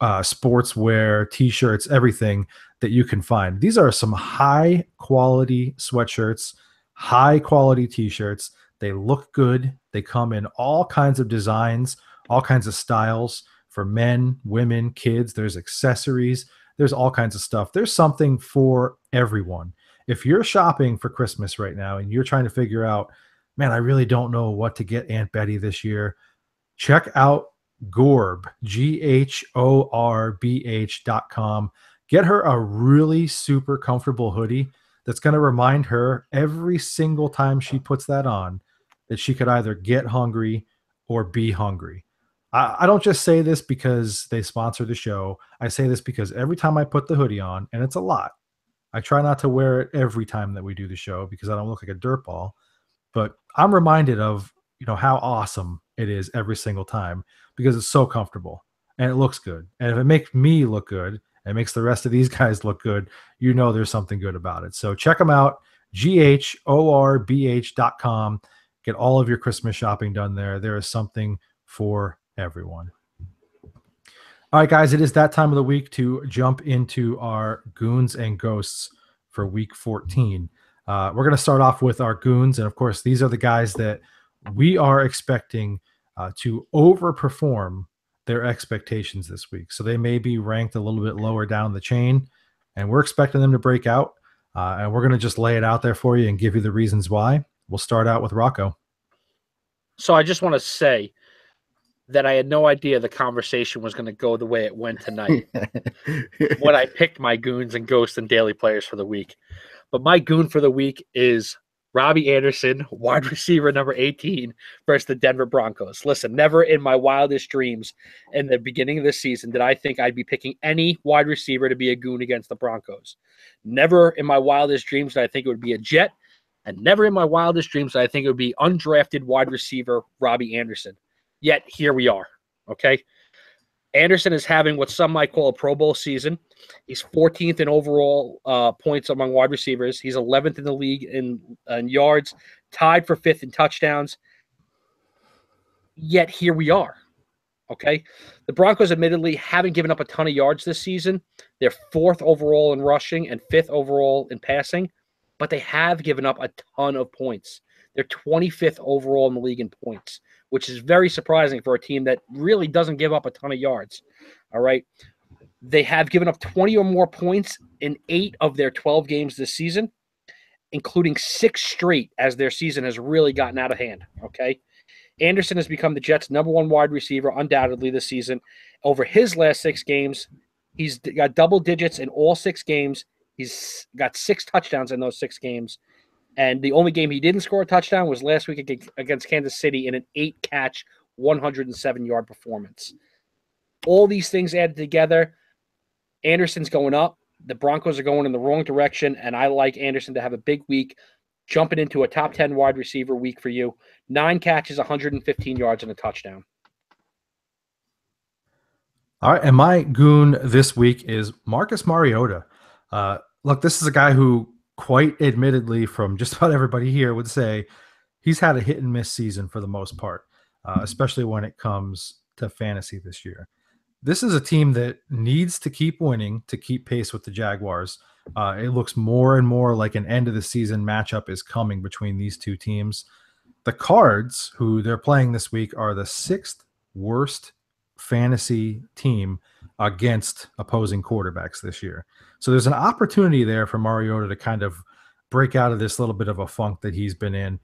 sportswear, t-shirts, everything that you can find. These are some high quality sweatshirts, high quality t-shirts. They look good. They come in all kinds of designs, all kinds of styles for men, women, kids. There's accessories. There's all kinds of stuff. There's something for everyone. If you're shopping for Christmas right now and you're trying to figure out, man, I really don't know what to get Aunt Betty this year, check out Gorb, GHORBH.com. Get her a really super comfortable hoodie that's going to remind her every single time she puts that on that she could either get hungry or be hungry. I don't just say this because they sponsor the show. I say this because every time I put the hoodie on, and it's a lot, I try not to wear it every time that we do the show because I don't look like a dirtball, but I'm reminded of, how awesome it is every single time because it's so comfortable and it looks good. And if it makes me look good, and makes the rest of these guys look good, there's something good about it. So check them out, GHORBH.com. Get all of your Christmas shopping done there. There is something for everyone. All right, guys, it is that time of the week to jump into our Goons and Ghosts for week 14. We're going to start off with our Goons. And of course, these are the guys that we are expecting to overperform their expectations this week. So they may be ranked a little bit lower down the chain, and we're expecting them to break out. And we're going to just lay it out there for you and give you the reasons why. We'll start out with Rocco. So I just want to say that I had no idea the conversation was going to go the way it went tonight when I picked my Goons and Ghosts and Daily Players for the week. But my Goon for the week is Robbie Anderson, wide receiver number 18 versus the Denver Broncos. Listen, never in my wildest dreams in the beginning of this season did I think I'd be picking any wide receiver to be a Goon against the Broncos. Never in my wildest dreams did I think it would be a Jet, and never in my wildest dreams did I think it would be undrafted wide receiver Robbie Anderson. Yet here we are, okay? Anderson is having what some might call a Pro Bowl season. He's 14th in overall points among wide receivers. He's 11th in the league in yards, tied for 5th in touchdowns. Yet here we are, okay? The Broncos admittedly haven't given up a ton of yards this season. They're 4th overall in rushing and 5th overall in passing, but they have given up a ton of points. They're 25th overall in the league in points, which is very surprising for a team that really doesn't give up a ton of yards. All right. They have given up 20 or more points in 8 of their 12 games this season, including 6 straight as their season has really gotten out of hand. Okay. Anderson has become the Jets' #1 wide receiver undoubtedly this season. Over his last 6 games, he's got double digits in all 6 games. He's got 6 touchdowns in those 6 games. And the only game he didn't score a touchdown was last week against Kansas City in an 8-catch, 107-yard performance. All these things added together, Anderson's going up. The Broncos are going in the wrong direction, and I like Anderson to have a big week, jumping into a top 10 wide receiver week for you. 9 catches, 115 yards, and a touchdown. All right, and my Goon this week is Marcus Mariota. Look, this is a guy who quite admittedly from just about everybody here would say he's had a hit and miss season for the most part. especially when it comes to fantasy this year. This is a team that needs to keep winning to keep pace with the Jaguars. It looks more and more like an end of the season matchup is coming between these two teams. The Cards, who they're playing this week, are the 6th worst fantasy team against opposing quarterbacks this year. So there's an opportunity there for Mariota to kind of break out of this little bit of a funk that he's been in.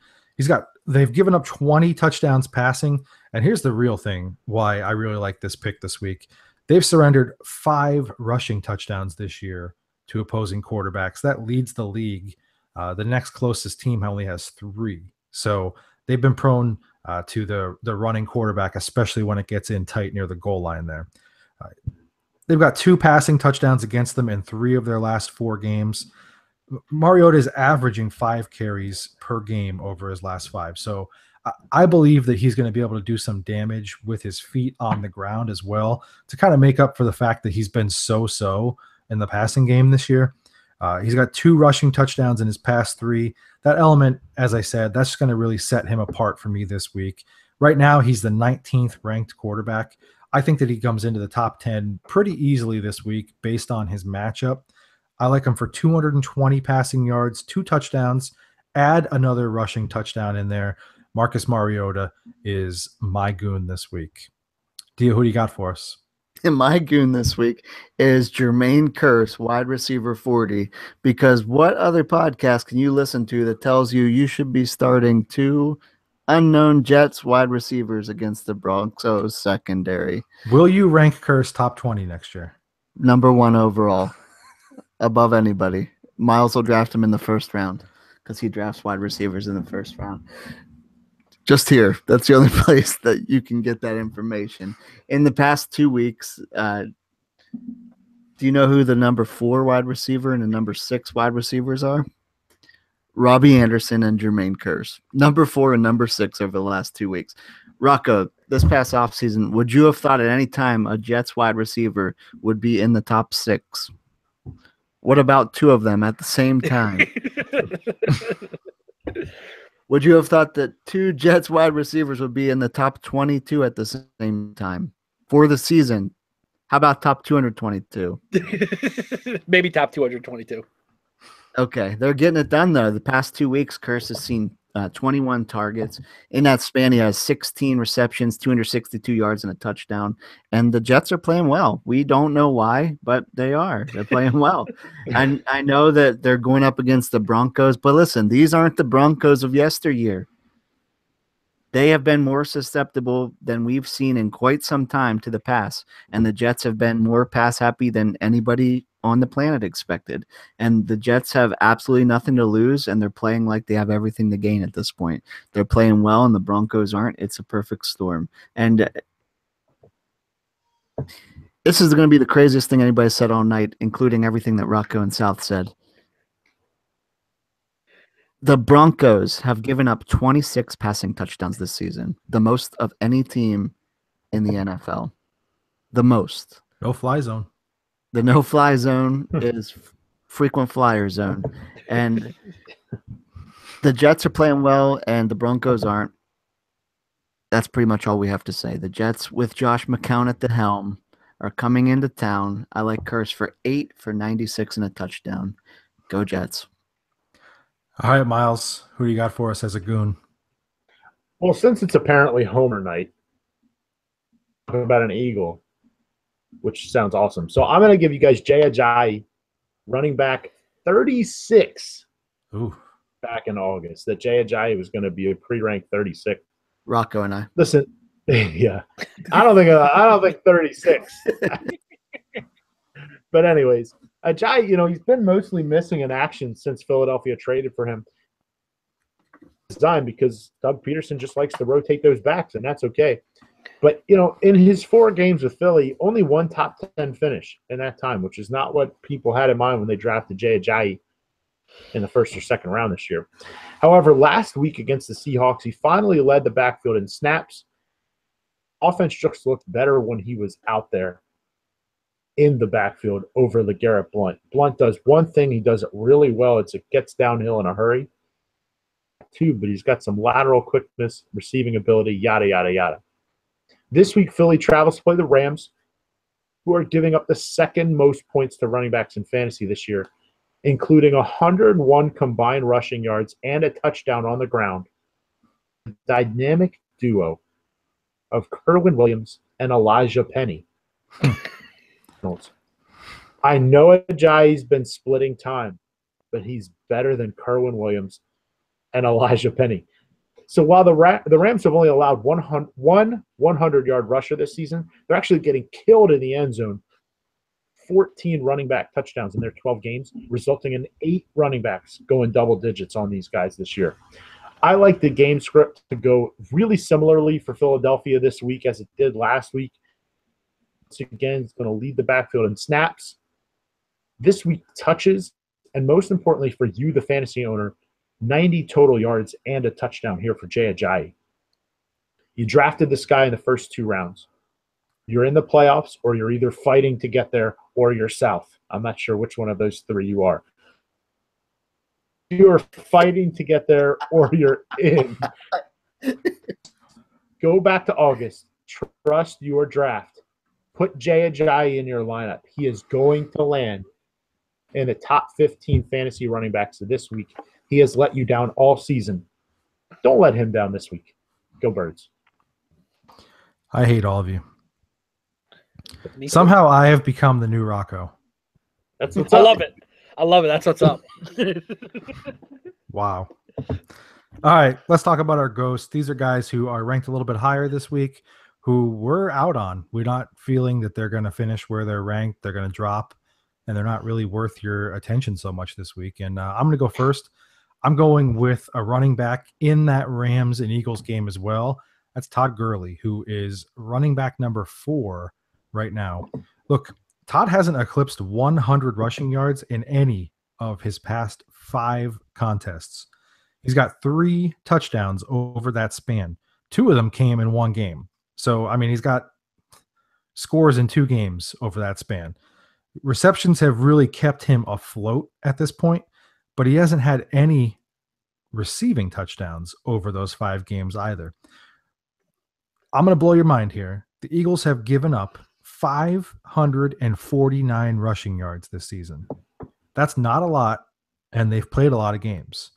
They've given up 20 touchdowns passing. And here's the real thing why I really like this pick this week. They've surrendered 5 rushing touchdowns this year to opposing quarterbacks. That leads the league. The next closest team only has 3. So they've been prone to the running quarterback, especially when it gets in tight near the goal line there. They've got 2 passing touchdowns against them in 3 of their last 4 games. Mariota is averaging 5 carries per game over his last 5. So I believe that he's going to be able to do some damage with his feet on the ground as well to kind of make up for the fact that he's been so in the passing game this year. He's got 2 rushing touchdowns in his past 3. That element, as I said, that's going to really set him apart for me this week. Right now, he's the 19th ranked quarterback. I think that he comes into the top 10 pretty easily this week based on his matchup. I like him for 220 passing yards, 2 touchdowns, add another rushing touchdown in there. Marcus Mariota is my goon this week. Dia, who do you got for us? And my goon this week is Jermaine Kearse, wide receiver 40, because what other podcast can you listen to that tells you should be starting 2 unknown Jets wide receivers against the Broncos secondary? Will you rank Kearse top 20 next year? Number 1 overall, above anybody. Miles will draft him in the first round because he drafts wide receivers in the first round. Just here. That's the only place that you can get that information. In the past 2 weeks, do you know who the number 4 wide receiver and the number 6 wide receivers are? Robbie Anderson and Jermaine Kearse. Number 4 and number 6 over the last 2 weeks. Rocco, this past offseason, would you have thought at any time a Jets wide receiver would be in the top 6? What about 2 of them at the same time? Would you have thought that 2 Jets wide receivers would be in the top 22 at the same time for the season? How about top 222? Maybe top 222. Okay, they're getting it done, though. The past 2 weeks, Kearse has seen 21 targets. In that span, he has 16 receptions, 262 yards, and a touchdown. And the Jets are playing well. We don't know why, but they are. They're playing well. And I know that they're going up against the Broncos, but listen, these aren't the Broncos of yesteryear. They have been more susceptible than we've seen in quite some time to the pass, and the Jets have been more pass happy than anybody on the planet expected. And the Jets have absolutely nothing to lose, and they're playing like they have everything to gain at this point. They're playing well, and the Broncos aren't. It's a perfect storm. And this is going to be the craziest thing anybody said all night, including everything that Rocco and South said. The Broncos have given up 26 passing touchdowns this season, the most of any team in the NFL. The most. No-fly zone. The no-fly zone is frequent flyer zone. And the Jets are playing well, and the Broncos aren't. That's pretty much all we have to say. The Jets, with Josh McCown at the helm, are coming into town. I like Kearse for 8 for 96 and a touchdown. Go Jets. All right, Miles, who do you got for us as a goon? Well, since it's apparently Homer night, talk about an Eagle, which sounds awesome. So I'm going to give you guys Jay Ajayi, running back 36. Ooh. Back in August, that Jay Ajayi was going to be a pre-ranked 36. Rocco and I. Listen, yeah, I don't think 36. But anyways, Ajayi, he's been mostly missing in action since Philadelphia traded for him. Designed because Doug Peterson just likes to rotate those backs, and that's okay. But, in his 4 games with Philly, only 1 top 10 finish in that time, which is not what people had in mind when they drafted Jay Ajayi in the first or second round this year. However, last week against the Seahawks, he finally led the backfield in snaps. Offense just looked better when he was out there in the backfield over LeGarrette Blount. Blount does one thing. He does it really well. It gets downhill in a hurry. too, but he's got some lateral quickness, receiving ability, yada, yada, yada. This week, Philly travels to play the Rams, who are giving up the second most points to running backs in fantasy this year, including 101 combined rushing yards and a touchdown on the ground. The dynamic duo of Kerwin Williams and Elijah Penny. I know Ajayi's been splitting time, but he's better than Kerwin Williams and Elijah Penny. So while the Rams have only allowed one 100-yard rusher this season, they're actually getting killed in the end zone. 14 running back touchdowns in their 12 games, resulting in 8 running backs going double digits on these guys this year. I like the game script to go really similarly for Philadelphia this week as it did last week. Once again, it's going to lead the backfield in snaps. This week, touches, and most importantly for you, the fantasy owner, 90 total yards and a touchdown here for Jay Ajayi. You drafted this guy in the first 2 rounds. You're in the playoffs, or you're either fighting to get there or you're south. I'm not sure which one of those 3 you are. You're fighting to get there or you're in. Go back to August. Trust your draft. Put Jay Ajayi in your lineup. He is going to land in the top 15 fantasy running backs of this week. He has let you down all season. Don't let him down this week. Go Birds. I hate all of you. Somehow I have become the new Rocco. That's what's I up. love it. I love it. That's what's up. Wow. All right, let's talk about our ghosts. These are guys who are ranked a little bit higher this week, who we're out on. We're not feeling that they're going to finish where they're ranked. They're going to drop, and they're not really worth your attention so much this week. And I'm going to go first. I'm going with a running back in that Rams and Eagles game as well. That's Todd Gurley, who is running back number 4 right now. Look, Todd hasn't eclipsed 100 rushing yards in any of his past 5 contests. He's got 3 touchdowns over that span. 2 of them came in 1 game. So, I mean, he's got scores in 2 games over that span. Receptions have really kept him afloat at this point, but he hasn't had any receiving touchdowns over those 5 games either. I'm going to blow your mind here. The Eagles have given up 549 rushing yards this season. That's not a lot, and they've played a lot of games.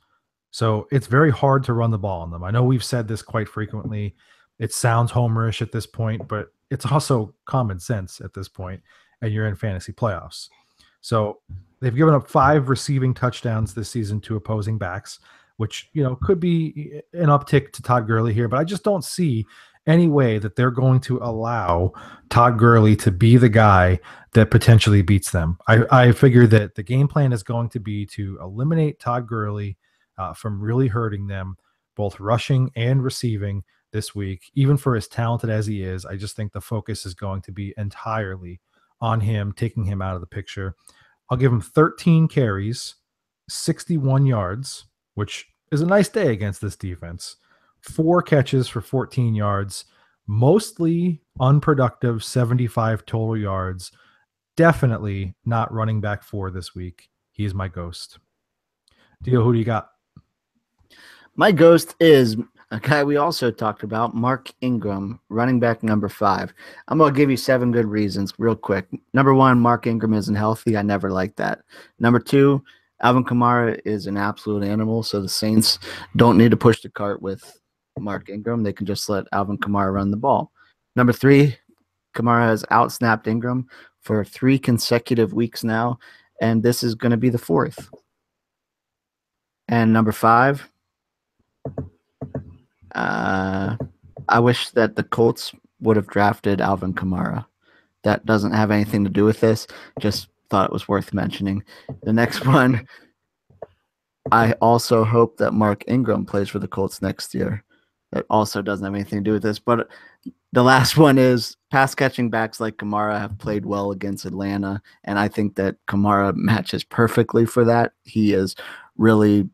So it's very hard to run the ball on them. I know we've said this quite frequently. It sounds homerish at this point, but it's also common sense at this point, and you're in fantasy playoffs. So they've given up 5 receiving touchdowns this season to opposing backs, which, you know, could be an uptick to Todd Gurley here, but I just don't see any way that they're going to allow Todd Gurley to be the guy that potentially beats them. I figure that the game plan is going to be to eliminate Todd Gurley from really hurting them, both rushing and receiving this week. Even for as talented as he is, I just think the focus is going to be entirely on him, taking him out of the picture. I'll give him 13 carries, 61 yards, which is a nice day against this defense. 4 catches for 14 yards, mostly unproductive 75 total yards. Definitely not running back 4 this week. He's my ghost. Dio, who do you got? My ghost is a guy we also talked about, Mark Ingram, running back number 5. I'm going to give you 7 good reasons real quick. Number 1, Mark Ingram isn't healthy. I never liked that. Number 2, Alvin Kamara is an absolute animal, so the Saints don't need to push the cart with Mark Ingram. They can just let Alvin Kamara run the ball. Number 3, Kamara has outsnapped Ingram for 3 consecutive weeks now, and this is going to be the 4th. And number 5, I wish that the Colts would have drafted Alvin Kamara. That doesn't have anything to do with this. Just thought it was worth mentioning. The next one, I also hope that Mark Ingram plays for the Colts next year. That also doesn't have anything to do with this. But the last one is pass-catching backs like Kamara have played well against Atlanta, and I think that Kamara matches perfectly for that. He is really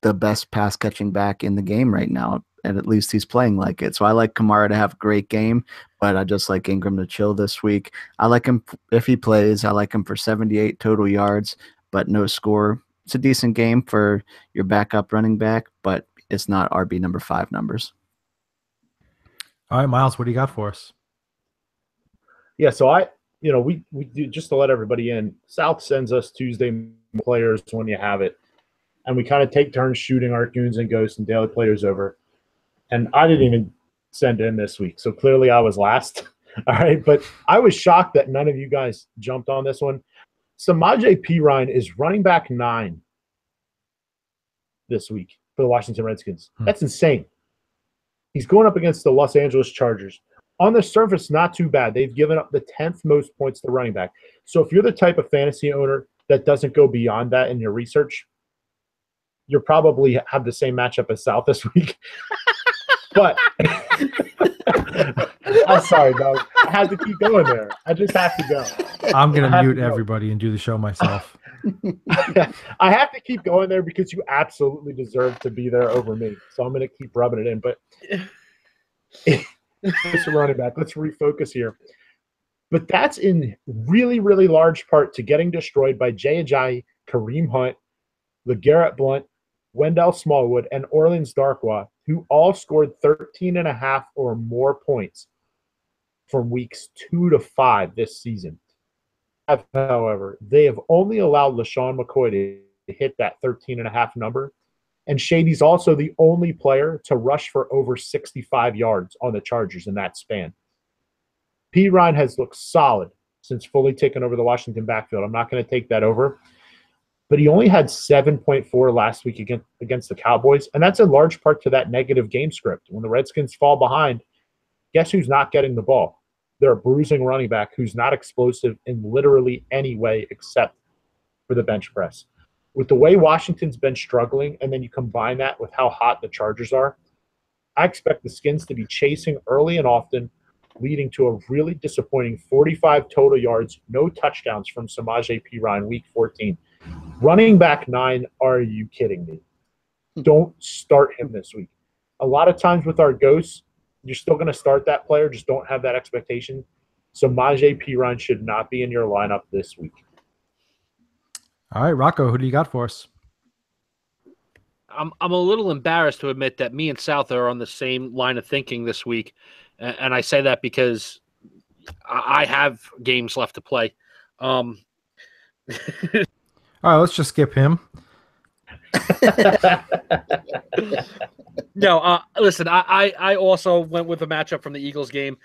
the best pass-catching back in the game right now, and at least he's playing like it. So I like Kamara to have a great game, but I just like Ingram to chill this week. I like him if he plays. I like him for 78 total yards, but no score. It's a decent game for your backup running back, but it's not RB number 5 numbers. All right, Miles, what do you got for us? Yeah, so we do, just to let everybody in, South sends us Tuesday players when you have it, and we kind of take turns shooting our Goons and Ghosts and daily players over. And I didn't even send in this week, so clearly I was last. All right, but I was shocked that none of you guys jumped on this one. Samaje Perine is running back 9 this week for the Washington Redskins. That's insane. He's going up against the Los Angeles Chargers. On the surface, not too bad. They've given up the 10th most points to running back. So if you're the type of fantasy owner that doesn't go beyond that in your research, you'll probably have the same matchup as South this week. But I'm sorry, Doug. I have to keep going there. I just have to go. I'm going to mute everybody and do the show myself. I have to keep going there because you absolutely deserve to be there over me. So I'm going to keep rubbing it in. But it's a running back. Let's refocus here. But that's in really, really large part to getting destroyed by Jay Ajayi, Kareem Hunt, LeGarrette Blount, Wendell Smallwood, and Orleans Darkwa, who all scored 13.5 or more points from weeks 2 to 5 this season. However, they have only allowed LaShawn McCoy to hit that 13.5 number. And Shady's also the only player to rush for over 65 yards on the Chargers in that span. Perine has looked solid since fully taking over the Washington backfield. I'm not going to take that over. But he only had 7.4 last week against the Cowboys, and that's in large part to that negative game script. When the Redskins fall behind, guess who's not getting the ball? They're a bruising running back who's not explosive in literally any way except for the bench press. With the way Washington's been struggling, and then you combine that with how hot the Chargers are, I expect the Skins to be chasing early and often, leading to a really disappointing 45 total yards, no touchdowns from Samaje Perine week 14. Running back 9, are you kidding me? Don't start him this week. A lot of times with our ghosts, you're still going to start that player, just don't have that expectation. Samaje Perine should not be in your lineup this week. All right, Rocco, who do you got for us? I'm a little embarrassed to admit that me and South are on the same line of thinking this week, and I say that because I have games left to play. All right, let's just skip him. No, listen, I also went with a matchup from the Eagles game.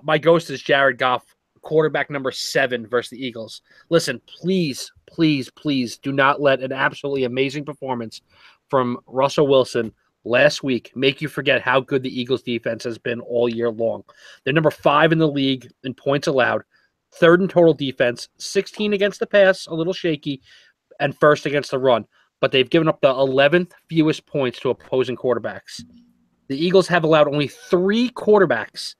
My ghost is Jared Goff, quarterback number 7 versus the Eagles. Listen, please, please, please do not let an absolutely amazing performance from Russell Wilson last week make you forget how good the Eagles defense has been all year long. They're number 5 in the league in points allowed, 3rd in total defense, 16 against the pass, a little shaky, and 1st against the run. But they've given up the 11th fewest points to opposing quarterbacks. The Eagles have allowed only 3 quarterbacks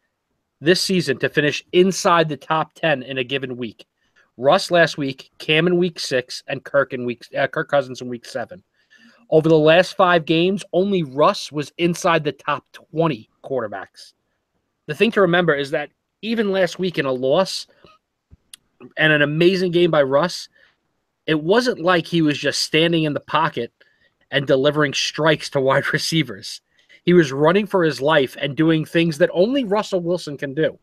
this season to finish inside the top 10 in a given week. Russ last week, Cam in week 6, and Kirk Cousins in week 7. Over the last 5 games, only Russ was inside the top 20 quarterbacks. The thing to remember is that even last week in a loss and an amazing game by Russ, it wasn't like he was just standing in the pocket and delivering strikes to wide receivers. He was running for his life and doing things that only Russell Wilson can do.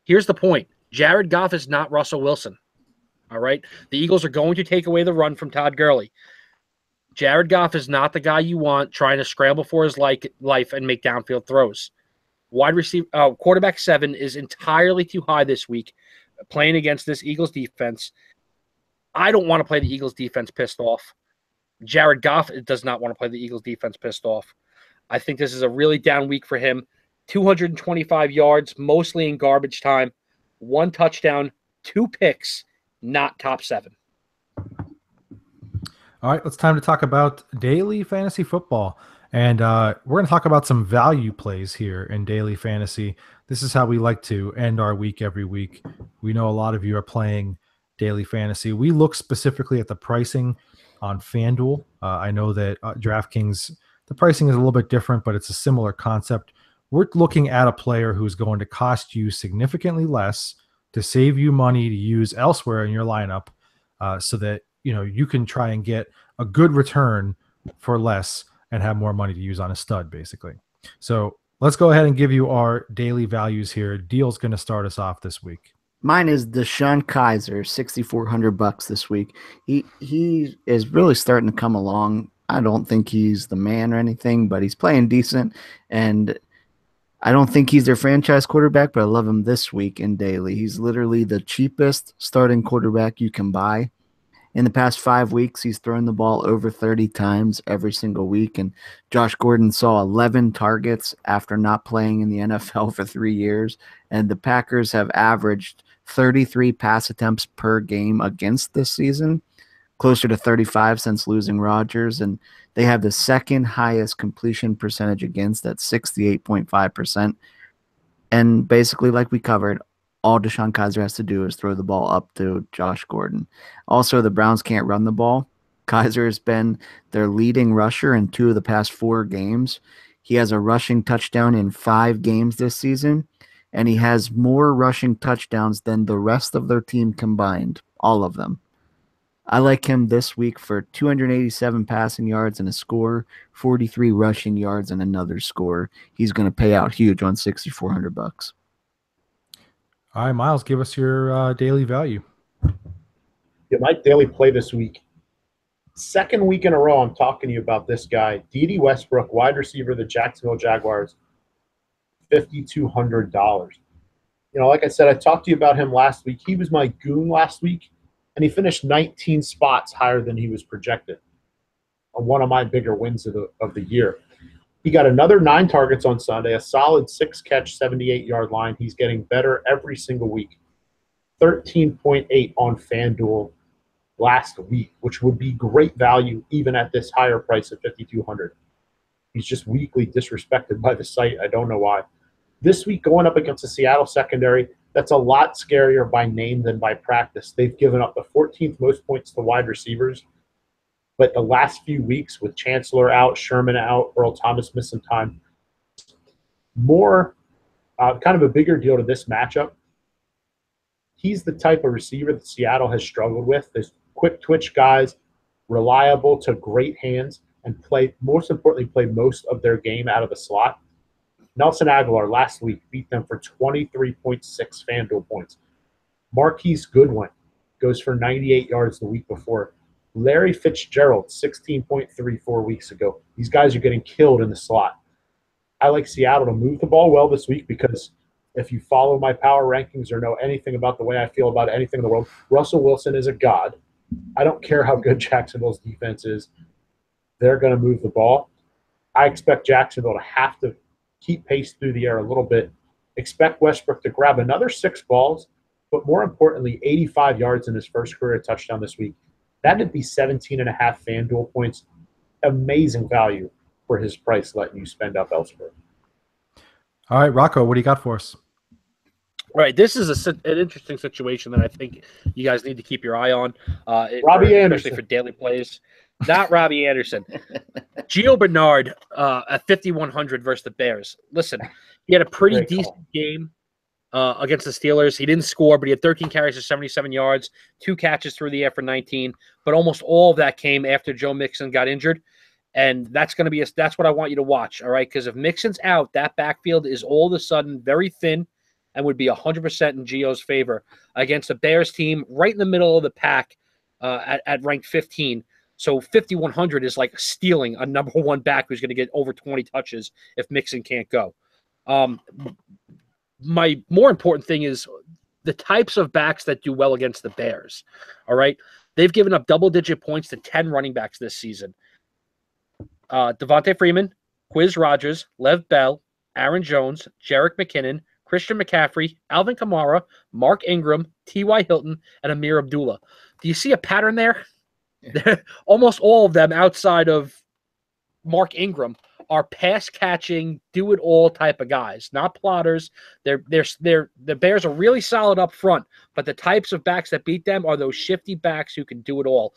Here's the point. Jared Goff is not Russell Wilson. All right? The Eagles are going to take away the run from Todd Gurley. Jared Goff is not the guy you want trying to scramble for his life and make downfield throws. Quarterback 7 is entirely too high this week playing against this Eagles defense. I don't want to play the Eagles defense pissed off. Jared Goff does not want to play the Eagles defense pissed off. I think this is a really down week for him. 225 yards, mostly in garbage time, 1 touchdown, 2 picks, not top 7. All right, it's time to talk about daily fantasy football. And we're going to talk about some value plays here in daily fantasy. This is how we like to end our week every week. We know a lot of you are playing daily fantasy. We look specifically at the pricing on FanDuel. I know that DraftKings, the pricing is a little bit different, but it's a similar concept. We're looking at a player who's going to cost you significantly less to save you money to use elsewhere in your lineup so that you can try and get a good return for less. and have more money to use on a stud, basically. So let's go ahead and give you our daily values here. Deal's going to start us off this week. Mine is Deshaun Kaiser, $6,400 this week. He is really starting to come along. I don't think he's the man or anything, but he's playing decent, and I don't think he's their franchise quarterback, but I love him this week in daily. He's literally the cheapest starting quarterback you can buy. In the past 5 weeks, he's thrown the ball over 30 times every single week, and Josh Gordon saw 11 targets after not playing in the NFL for 3 years, and the Packers have averaged 33 pass attempts per game against this season, closer to 35 since losing Rodgers, and they have the second highest completion percentage against at 68.5%. And basically, like we covered, all Deshaun Kaiser has to do is throw the ball up to Josh Gordon. Also, the Browns can't run the ball. Kaiser has been their leading rusher in 2 of the past 4 games. He has a rushing touchdown in 5 games this season, and he has more rushing touchdowns than the rest of their team combined, all of them. I like him this week for 287 passing yards and a score, 43 rushing yards and another score. He's going to pay out huge on $6,400. All right, Miles, give us your daily value. Yeah, my daily play this week. Second week in a row, I'm talking to you about this guy, D.D. Westbrook, wide receiver of the Jacksonville Jaguars, $5,200. Like I said, I talked to you about him last week. He was my goon last week, and he finished 19 spots higher than he was projected. One of my bigger wins of the year. He got another 9 targets on Sunday, a solid 6-catch, 78-yard line. He's getting better every single week. 13.8 on FanDuel last week, which would be great value even at this higher price of $5,200. He's just weekly disrespected by the site. I don't know why. This week, going up against the Seattle secondary, that's a lot scarier by name than by practice. They've given up the 14th most points to wide receivers. But the last few weeks with Chancellor out, Sherman out, Earl Thomas missing time, more kind of a bigger deal to this matchup. He's the type of receiver that Seattle has struggled with. There's quick twitch guys, reliable to great hands, and most importantly, play most of their game out of the slot. Nelson Aguilar last week beat them for 23.6 FanDuel points. Marquise Goodwin goes for 98 yards the week before. Larry Fitzgerald, 16.3 4 weeks ago. These guys are getting killed in the slot. I like Seattle to move the ball well this week because if you follow my power rankings or know anything about the way I feel about anything in the world, Russell Wilson is a god. I don't care how good Jacksonville's defense is. They're going to move the ball. I expect Jacksonville to have to keep pace through the air a little bit. Expect Westbrook to grab another 6 balls, but more importantly, 85 yards in his first career touchdown this week. That'd be 17.5 FanDuel points. Amazing value for his price letting you spend up elsewhere. All right, Rocco, what do you got for us? All right, this is an interesting situation that I think you guys need to keep your eye on. Robbie Anderson. Especially for daily plays. Not Robbie Anderson. Gio Bernard at 5,100 versus the Bears. Listen, he had a pretty decent game against the Steelers. He didn't score, but he had 13 carries for 77 yards, 2 catches through the air for 19. But almost all of that came after Joe Mixon got injured. And that's going to be that's what I want you to watch, all right? Because if Mixon's out, that backfield is all of a sudden very thin and would be 100% in Gio's favor against the Bears team right in the middle of the pack at ranked 15. So 5,100 is like stealing a number 1 back who's going to get over 20 touches if Mixon can't go. My more important thing is the types of backs that do well against the Bears, all right? They've given up double-digit points to 10 running backs this season. Devontae Freeman, Quiz Rogers, Lev Bell, Aaron Jones, Jerick McKinnon, Christian McCaffrey, Alvin Kamara, Mark Ingram, T.Y. Hilton, and Amir Abdullah. Do you see a pattern there? Yeah. Almost all of them outside of Mark Ingram are pass-catching, do-it-all type of guys, not plotters. The Bears are really solid up front, but the types of backs that beat them are those shifty backs who can do it all.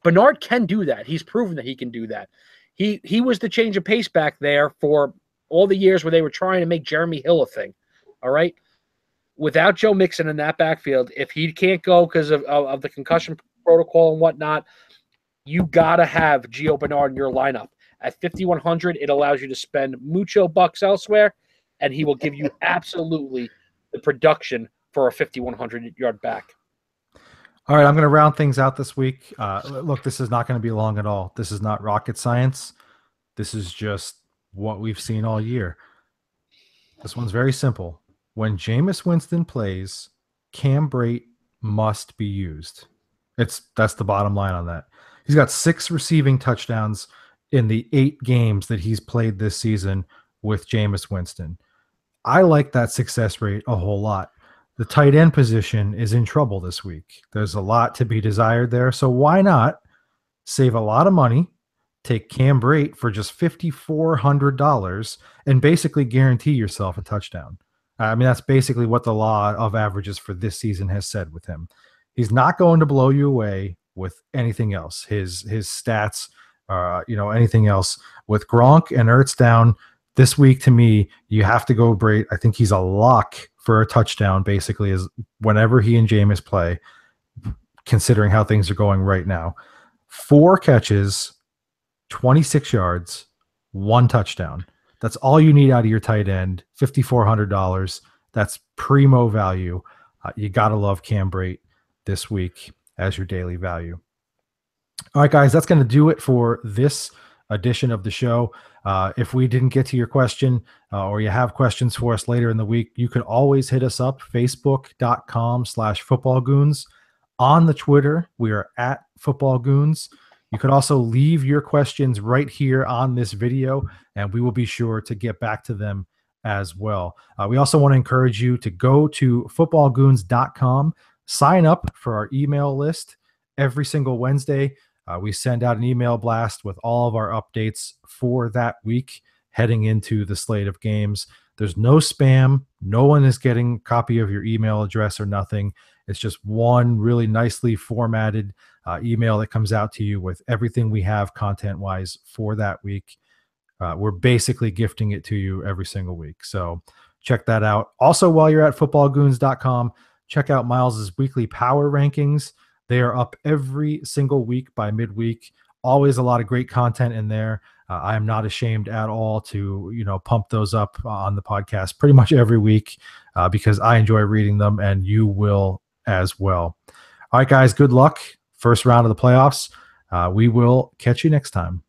Bernard can do that. He's proven that he can do that. He was the change of pace back there for all the years where they were trying to make Jeremy Hill a thing. All right? Without Joe Mixon in that backfield, if he can't go because of the concussion protocol and whatnot, you got to have Gio Bernard in your lineup. At 5,100, it allows you to spend mucho bucks elsewhere, and he will give you absolutely the production for a 5,100-yard back. All right, I'm going to round things out this week. Look, this is not going to be long at all. This is not rocket science. This is just what we've seen all year. This one's very simple. When Jameis Winston plays, Cam Brate must be used. That's the bottom line on that. He's got 6 receiving touchdowns in the 8 games that he's played this season with Jameis Winston. I like that success rate a whole lot. The tight end position is in trouble this week. There's a lot to be desired there. So why not save a lot of money, take Cam Brate for just $5,400 and basically guarantee yourself a touchdown? I mean, that's basically what the law of averages for this season has said with him. He's not going to blow you away with anything else. His stats, anything else. With Gronk and Ertz down this week, to me, you have to go Brate. I think he's a lock for a touchdown, basically, is whenever he and Jameis play, considering how things are going right now. 4 catches, 26 yards, 1 touchdown. That's all you need out of your tight end, $5,400. That's primo value. You got to love Cam Brate this week as your daily value. All right, guys, that's going to do it for this edition of the show. If we didn't get to your question or you have questions for us later in the week, you can always hit us up, facebook.com/footballgoons. On the Twitter, we are at footballgoons. You could also leave your questions right here on this video, and we will be sure to get back to them as well. We also want to encourage you to go to footballgoons.com, sign up for our email list. Every single Wednesday, we send out an email blast with all of our updates for that week heading into the slate of games. There's no spam. No one is getting a copy of your email address or nothing. It's just one really nicely formatted email that comes out to you with everything we have content-wise for that week. We're basically gifting it to you every single week. So check that out. Also, while you're at footballgoons.com, check out Miles's weekly power rankings. They are up every single week by midweek. Always a lot of great content in there. I am not ashamed at all to, pump those up on the podcast pretty much every week because I enjoy reading them and you will as well. All right, guys, good luck. First round of the playoffs. We will catch you next time.